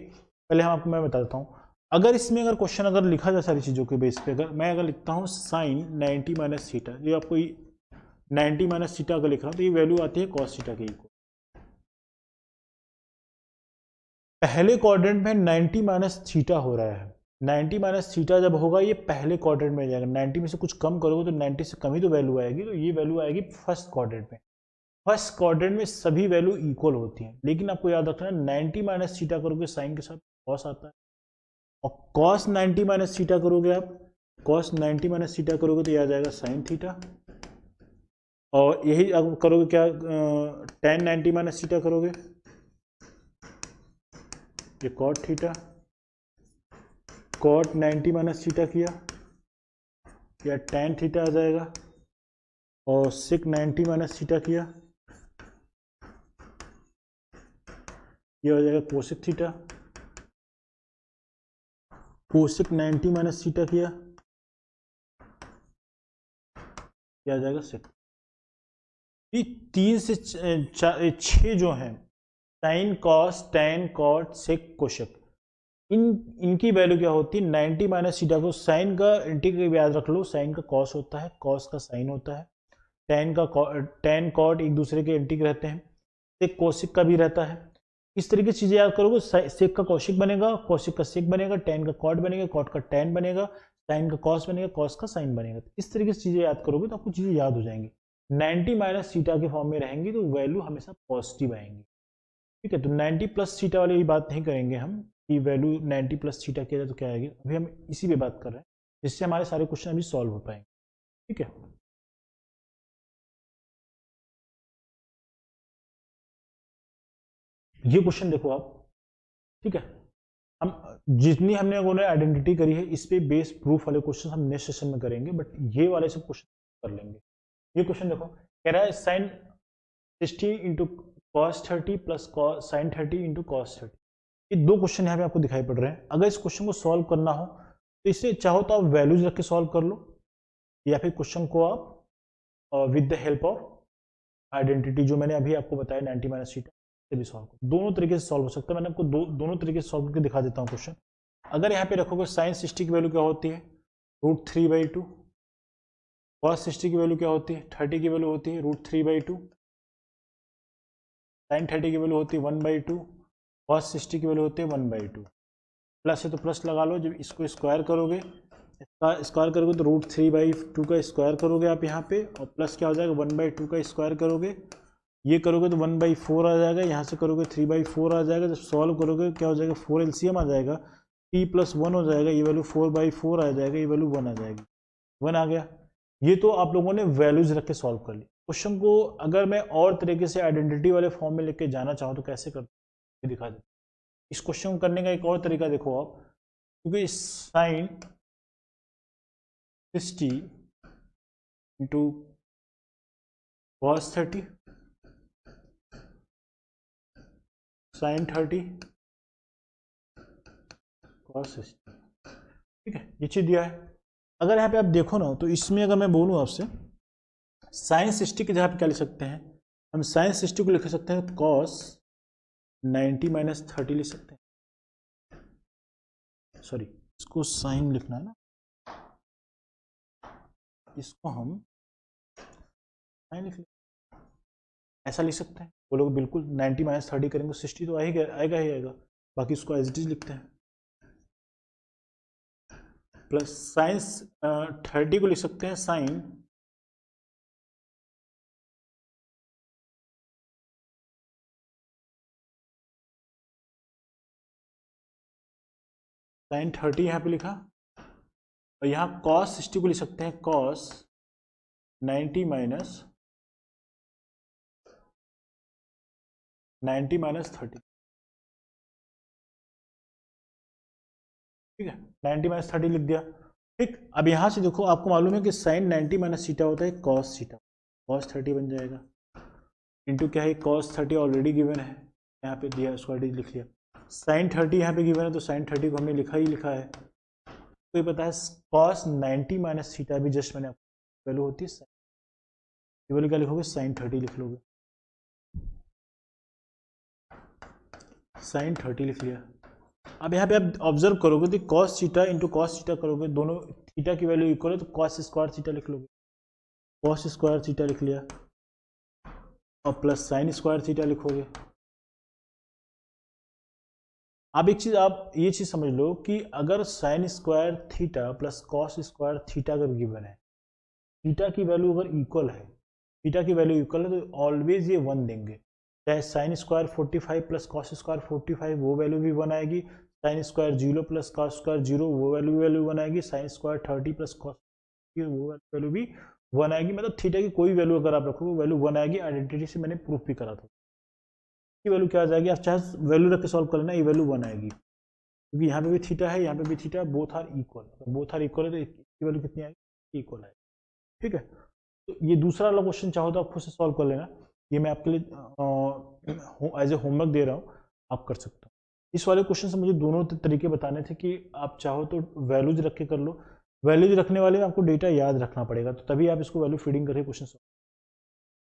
पहले हम आपको मैं बता देता हूँ। अगर इसमें अगर क्वेश्चन अगर लिखा जाए सारी चीज़ों के बेस पे, अगर लिखता हूँ साइन 90 माइनस थीटा, ये आपको 90 माइनस थीटा अगर लिख रहा हूँ तो ये वैल्यू आती है कॉस थीटा के इक्वल। पहले क्वाड्रेंट में 90 माइनस थीटा हो रहा है, 90 माइनस थीटा जब होगा ये पहले क्वाड्रेंट में जाएगा, 90 में से कुछ कम करोगे तो 90 से कम ही तो वैल्यू आएगी, तो ये वैल्यू आएगी फर्स्ट क्वाड्रेंट में। फर्स्ट क्वाड्रेंट में सभी वैल्यू इक्वल होती हैं, लेकिन आपको याद रखना 90 माइनस थीटा करोगे साइन के साथ कॉस आता है, और कॉस 90 माइनस थीटा करोगे आप, कॉस 90 माइनस थीटा करोगे तो यह आ जाएगा साइन थीटा, और यही आप करोगे क्या, टेन 90 माइनस थीटा करोगे ये cot theta, cot 90 minus theta किया या टेन थीटा आ जाएगा, और सिक 90 माइनस थीटा किया ये हो जाएगा cosec theta, cosec 90 minus theta किया क्या आ जाएगा सिक। ये 3 से 6 जो हैं sine cos tan cot sec cosec, इनकी वैल्यू क्या होती है 90 माइनस थीटा को, साइन का इंटीग्रल याद रख लो, साइन का कॉस होता है, कॉस का साइन होता है, टेन कॉट एक दूसरे के इंटीग्रल रहते हैं, सेक कोशिक का भी रहता है। इस तरीके से चीजें याद करोगे, सेक का कौशिक बनेगा, कौशिक का सेक बनेगा, टेन का कॉट बनेगा, कॉट का टेन बनेगा, साइन का कॉस बनेगा, कॉस का साइन बनेगा। इस तरीके से चीजें याद करोगे तो आपको चीजें याद हो जाएंगी। 90 माइनस थीटा के फॉर्म में रहेंगी तो वैल्यू हमेशा पॉजिटिव आएंगी, ठीक है। तो 90 प्लस थीटा वाली बात नहीं करेंगे हम कि वैल्यू 90 प्लस थीटा किया जाए तो क्या आएगी, अभी हम इसी पे बात कर रहे हैं जिससे हमारे सारे क्वेश्चन अभी सॉल्व हो पाएंगे, ठीक है। ये क्वेश्चन देखो आप, ठीक है, हम जितनी हमने आइडेंटिटी करी है इस पे बेस प्रूफ वाले क्वेश्चन हम नेक्स्ट सेशन में करेंगे, बट ये वाले सब क्वेश्चन कर लेंगे। ये क्वेश्चन देखो, कह रहा है sine 60 into cos 30 plus sine 30 into cos 30। ये दो क्वेश्चन यहाँ पे आपको दिखाई पड़ रहे हैं। अगर इस क्वेश्चन को सॉल्व करना हो तो इससे चाहो तो आप वैल्यूज रख के सॉल्व कर लो, या फिर क्वेश्चन को आप with the help of identity जो मैंने अभी आपको बताया 90 माइनस थीटा से भी सॉल्व करो। दोनों तरीके से सॉल्व हो सकता है। मैंने आपको दोनों तरीके से सॉल्व करके दिखा देता हूँ क्वेश्चन। अगर यहाँ पे रखोगे साइन 60 की वैल्यू क्या होती है √3/2, कॉस 60 की वैल्यू क्या होती है 30 की वैल्यू होती है √3/2, साइन 30 की वैल्यू होती है 1/2, कॉस 60 की वैल्यू होती है 1/2। प्लस है तो प्लस लगा लो, जब इसको स्क्वायर करोगे, इसका स्क्वायर करोगे तो √3/2 का स्क्वायर करोगे आप यहाँ पे, और प्लस क्या हो जाएगा 1/2 का स्क्वायर करोगे, ये करोगे तो 1/4 आ जाएगा, यहाँ से करोगे 3/4 आ जाएगा। जब सॉल्व करोगे क्या हो जाएगा 4 एलसीएम आ जाएगा, t + 1 हो जाएगा, ये वैल्यू 4/4 आ जाएगा, ये वैल्यू 1 आ जाएगी, 1 आ गया। ये तो आप लोगों ने वैल्यूज रख के सॉल्व कर ली। क्वेश्चन को अगर मैं और तरीके से आइडेंटिटी वाले फॉर्म में लेके जाना चाहूँ तो कैसे करते दिखा दे। इस क्वेश्चन को करने का एक और तरीका देखो आप, क्योंकि sine 60 into cos 30 sine 30 cos 60, ठीक है, ये चीज दिया है। अगर यहाँ पे आप देखो ना तो इसमें अगर मैं बोलूँ आपसे साइन 60 की जगह पे क्या लिख सकते हैं हम, साइन 60 को लिख सकते हैं कॉस 90 माइनस 30 लिख सकते हैं, सॉरी इसको साइन लिखना है ना, इसको हम साइन लिख ऐसा लिख सकते हैं। वो लोग बिल्कुल 90 माइनस 30 करेंगे 60 तो आएगा ही आएगा, बाकी उसको एज इट इज लिखते हैं। प्लस साइन 30 को लिख सकते हैं साइन साइन 30 यहाँ पे लिखा, और यहाँ कॉस 60 को लिख सकते हैं कॉस 90 माइनस 30, ठीक है, 90 माइनस 30 लिख दिया। ठीक, अब यहाँ से देखो आपको मालूम है कि साइन 90 माइनस थीटा होता है कॉस थीटा, कॉस 30 बन जाएगा, इंटू क्या है कॉस 30 ऑलरेडी गिवन है, यहाँ पे दिया उसको ऑलरेडी लिख लिया, साइन 30 यहाँ पे गिवन है तो साइन 30 को हमने लिखा ही लिखा है। तो ये पता है कॉस 90 माइनस थीटा भी जस्ट मैंने आपको वैल्यू होती है, ये वैल्यू क्या लिखोगे साइन 30 लिख लोगे, साइन 30 लिख लिया, अब यहाँ पे आप ऑब्जर्व करोगे तो cos theta into cos theta करोगे, दोनों थीटा की वैल्यू इक्वल है तो कॉस स्क्वायर थीटा लिख लोगे, कॉस स्क्वायर थीटा लिख लिया और प्लस साइन स्क्वायर थीटा लिखोगे। अब एक चीज आप ये चीज समझ लो कि अगर sign square theta plus cos square theta अगर गिवन है, थीटा की वैल्यू अगर इक्वल है, थीटा की वैल्यू इक्वल है तो ऑलवेज ये 1 देंगे, चाहे sine square 45 plus cos square 45 वो वैल्यू भी 1 आएगी, sine square 0 plus cos square 0 वो वैल्यू 1 आएगी, साइन स्क्वायर 30 प्लस कॉस वो वैल्यू भी 1 आएगी। मतलब थीटा की कोई वैल्यू अगर आप रखोगे वैल्यू 1 आएगी। आइडेंटिटी से मैंने प्रूफ भी करा था, की वैल्यू क्या आ जाएगी, आप चाहे वैल्यू रख के सॉल्व कर लेना, ये वैल्यू 1 आएगी क्योंकि यहाँ पे भी थीटा है, यहाँ पे भी theta, both are equal, both are equal है तो इसकी वैल्यू कितनी आएगी, इक्वल आएगी। ठीक है, तो ये दूसरा वाला क्वेश्चन चाहो तो आप खुद से सॉल्व कर लेना, ये मैं आपके लिए एज ए होमवर्क दे रहा हूँ, आप कर सकते हो। इस वाले क्वेश्चन से मुझे दोनों तरीके बताने थे कि आप चाहो तो वैल्यूज रख के कर लो, वैल्यूज रखने वाले में आपको डेटा याद रखना पड़ेगा, तो तभी आप इसको वैल्यू फीडिंग करके क्वेश्चन सॉल्व।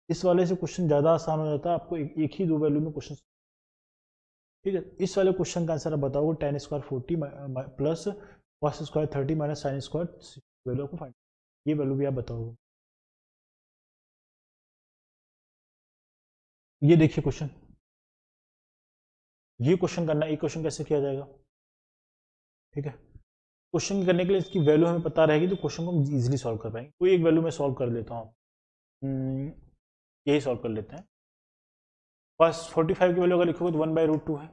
इस वाले से क्वेश्चन ज़्यादा आसान हो जाता है, आपको एक ही 2 वैल्यू में क्वेश्चन। ठीक है, इस वाले क्वेश्चन का आंसर आप बताओगे tan square 40 plus cos square 30 minus sine square, value आपको फाइंड, ये वैल्यू भी आप बताओगे। ये देखिए क्वेश्चन, ये क्वेश्चन करना, ये क्वेश्चन कैसे किया जाएगा। ठीक है, क्वेश्चन करने के लिए इसकी वैल्यू हमें पता रहेगी तो क्वेश्चन को हम इजीली सॉल्व कर पाएंगे। कोई एक वैल्यू में सॉल्व कर लेता हूँ, यही सॉल्व कर लेते हैं। फर्स्ट 45 की वैल्यू अगर लिखोगे तो 1/√2 है।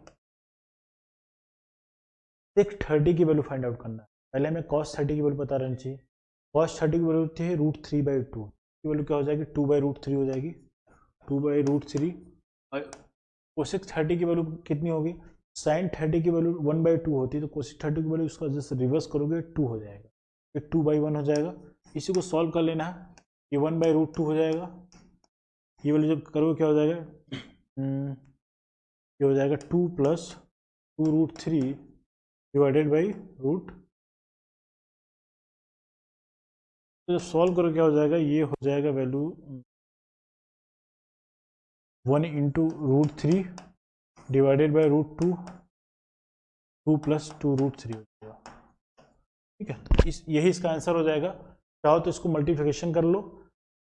सेक 30 की वैल्यू फाइंड आउट करना है, पहले हमें cos 30 की वैल्यू पता रहनी चाहिए। cos 30 की वैल्यू होती है √3/2 की वैल्यू क्या हो जाएगी, 2/√3 हो जाएगी, 2/√3। और कोसेक 30 की वैल्यू कितनी होगी, साइन 30 की वैल्यू 1/2 होती है तो कोसेक 30 की वैल्यू उसका जैसे रिवर्स करोगे 2 हो जाएगा, ये 2/1 हो जाएगा। इसी को सॉल्व कर लेना है, ये 1/√2 हो जाएगा, ये वैल्यू जब करोगे क्या हो जाएगा, ये हो जाएगा 2 प्लस 2√3 डिवाइडेड बाई रूट, तो जब सॉल्व करो क्या हो जाएगा, ये हो जाएगा value 1 into √3 divided by √2, 2 plus 2√3 हो जाएगा। ठीक है, यही इसका आंसर हो जाएगा। चाहो तो इसको मल्टीप्लिकेशन कर लो,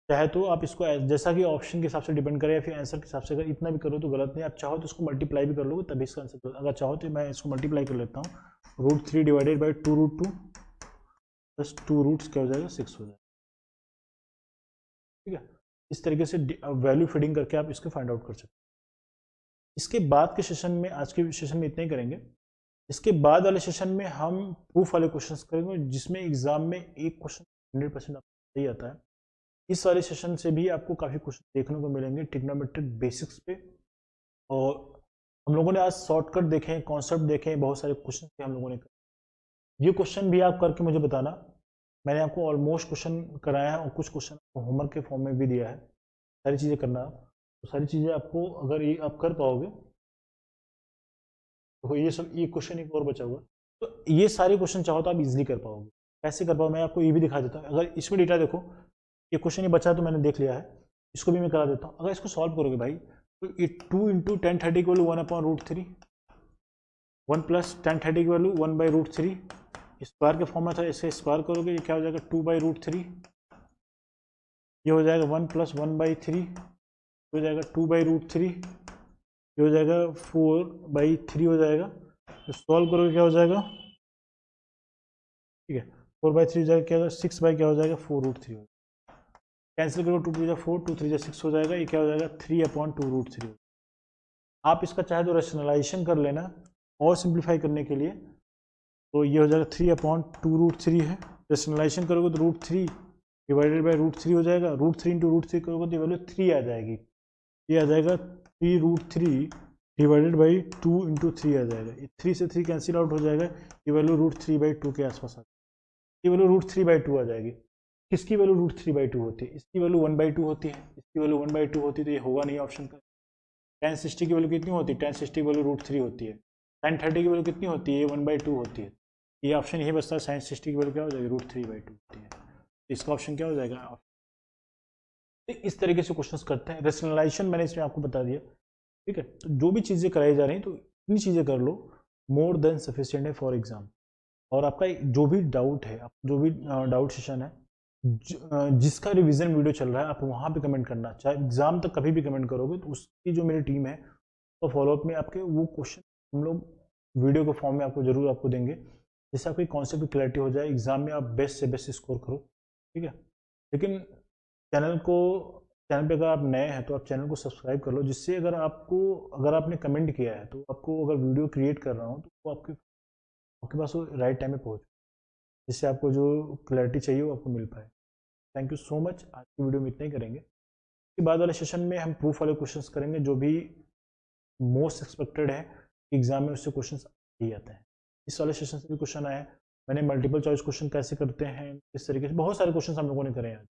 चाहे तो आप इसको जैसा कि ऑप्शन के हिसाब से डिपेंड करे या फिर आंसर के हिसाब से, अगर इतना भी करो तो गलत नहीं, आप चाहो तो इसको मल्टीप्लाई भी कर लो तभी इसका आंसर। अगर चाहो तो मैं इसको मल्टीप्लाई कर लेता हूँ, √3 डिवाइडेड बाई 2√2 प्लस 2 रूट्स क्या हो जाएगा, 6 हो जाएगा। ठीक है, इस तरीके से वैल्यू फीडिंग करके आप इसको फाइंड आउट कर सकते हैं। इसके बाद के सेशन में, आज के सेशन में इतना ही करेंगे। इसके बाद वाले सेशन में हम प्रूफ वाले क्वेश्चंस करेंगे, जिसमें एग्जाम में एक क्वेश्चन 100% आपको सही आता है। इस वाले सेशन से भी आपको काफ़ी क्वेश्चन देखने को मिलेंगे ट्रिग्नोमेट्रिक बेसिक्स पे, और हम लोगों ने आज शॉर्टकट देखे हैं, कॉन्सेप्ट देखे हैं, बहुत सारे क्वेश्चन थे हम लोगों ने। ये क्वेश्चन भी आप करके मुझे बताना, मैंने आपको ऑलमोस्ट क्वेश्चन कराया है और कुछ क्वेश्चन होमवर्क के फॉर्म में भी दिया है, सारी चीज़ें करना, तो सारी चीज़ें आपको अगर ये आप कर पाओगे तो ये सब, ये क्वेश्चन एक और बचा हुआ, तो ये सारे क्वेश्चन चाहो तो आप इजीली कर पाओगे। कैसे कर पाओ, मैं आपको ये भी दिखा देता हूँ। अगर इसमें डेटा देखो, ये क्वेश्चन ये बचा तो मैंने देख लिया है, इसको भी मैं करा देता हूँ। अगर इसको सॉल्व करोगे भाई तो ये 2 इंटू 1030 की वैल्यू 1/√3, 1 प्लस 1030 की वैल्यू 1/√3, स्क्वायर के फॉर्म में था, इसे स्क्वायर करोगे ये क्या हो जाएगा 2/√3, ये हो जाएगा 1 प्लस 1/3, हो जाएगा 2/√3, ये हो जाएगा 4/3 हो जाएगा। तो सॉल्व करोगे क्या हो जाएगा, ठीक है 4/3 हो जाएगा, क्या होगा 6 क्या हो जाएगा 4√3 हो जाएगा। कैंसिल करो, 2 3 4, 2 3 6 हो जाएगा, ये क्या हो जाएगा 3/2√3। आप इसका चाहे तो रेशनलाइजेशन कर लेना और सिंप्लीफाई करने के लिए, तो ये हो जाएगा 3/2√3 है। रेशनलाइजेशन करोगे तो √3 डिवाइडेड बाई √3 हो जाएगा, √3 इंटू √3 करोगे तो वैल्यू 3 आ जाएगी, ये आ जाएगा 3√3 डिवाइडेड बाई 2 इंटू 3 आ जाएगा, ये 3 से 3 कैंसिल आउट हो जाएगा, ये वैल्यू √3/2 के आसपास आ जाएगी, ये वैल्यू √3/2 आ जाएगी। किसकी वैल्यू √3/2 होती है, इसकी वैल्यू 1/2 होती है, इसकी वैल्यू 1/2 होती है, तो ये होगा नहीं ऑप्शन का। tan 60 की वैल्यू कितनी होती है, tan 60 की वैल्यू √3 होती है, sin 30 की वैल्यू कितनी होती है, ये 1/2 होती है, ये ऑप्शन यही बचता है, sin 60 की वैल्यू क्या हो जाएगी √3/2 होती है, इसका ऑप्शन क्या हो जाएगा। तो इस तरीके से क्वेश्चंस करते हैं, रेशनलाइजेशन मैंने इसमें आपको बता दिया। ठीक है, तो जो भी चीज़ें कराई जा रही हैं तो इतनी चीज़ें कर लो, मोर देन सफिशिएंट है फॉर एग्जाम। और आपका जो भी डाउट है, जो भी डाउट सेशन है, जिसका रिवीजन वीडियो चल रहा है, आप वहाँ पे कमेंट करना, चाहे एग्जाम तक कभी भी कमेंट करोगे तो उसकी जो मेरी टीम है तो फॉलोअप में आपके वो क्वेश्चन हम लोग वीडियो के फॉर्म में आपको जरूर आपको देंगे, जिससे आपकी कॉन्सेप्ट की क्लैरिटी हो जाए, एग्जाम में आप बेस्ट से बेस्ट स्कोर करो। ठीक है, लेकिन चैनल पे अगर आप नए हैं तो आप चैनल को सब्सक्राइब कर लो, जिससे अगर आपने कमेंट किया है तो आपको अगर वीडियो क्रिएट कर रहा हूँ तो वो आपके पास वो राइट टाइम में पहुँच, जिससे आपको जो क्लैरिटी चाहिए वो आपको मिल पाए। Thank you so much. आज की वीडियो में इतना ही करेंगे। इसके बाद वाले सेशन में हम प्रूफ वाले क्वेश्चंस करेंगे, जो भी मोस्ट एक्सपेक्टेड है एग्जाम में, उससे क्वेश्चंस ही आते हैं। इस वाले सेशन से भी क्वेश्चन आए, मैंने मल्टीपल चॉइस क्वेश्चन कैसे करते हैं, इस तरीके से बहुत सारे क्वेश्चन हम लोगों ने करे हैं।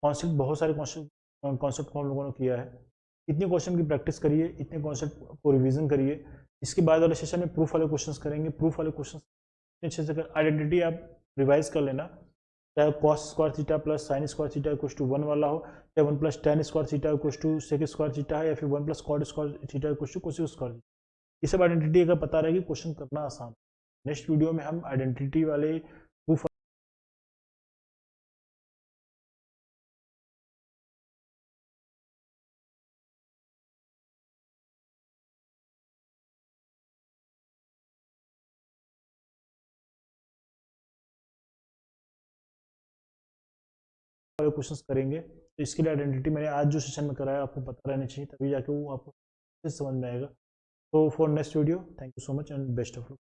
कॉन्सेप्ट, बहुत सारे कॉन्सेप्ट को हम लोगों ने किया है। इतने क्वेश्चन की प्रैक्टिस करिए, इतने कॉन्सेप्ट को रिवीजन करिए। इसके बाद वाले सेशन में प्रूफ वाले क्वेश्चंस करेंगे। प्रूफ वाले क्वेश्चन अच्छे से आइडेंटिटी आप रिवाइज कर लेना, चाहे cos square theta plus sine square theta equals to 1 वाला हो, चाहे 1 plus tan square theta equals to sec square theta है, या फिर 1 plus cot square theta equals to cosec square. ये सब आइडेंटिटी अगर पता रहेगी, क्वेश्चन करना आसान। नेक्स्ट वीडियो में हम आइडेंटिटी वाले प्रूफ वाले क्वेश्चंस करेंगे। तो इसके लिए आइडेंटिटी मैंने आज जो सेशन में कराया आपको पता रहनी चाहिए, तभी जाके वो आपको समझ में आएगा। तो for next video, thank you so much and best of luck.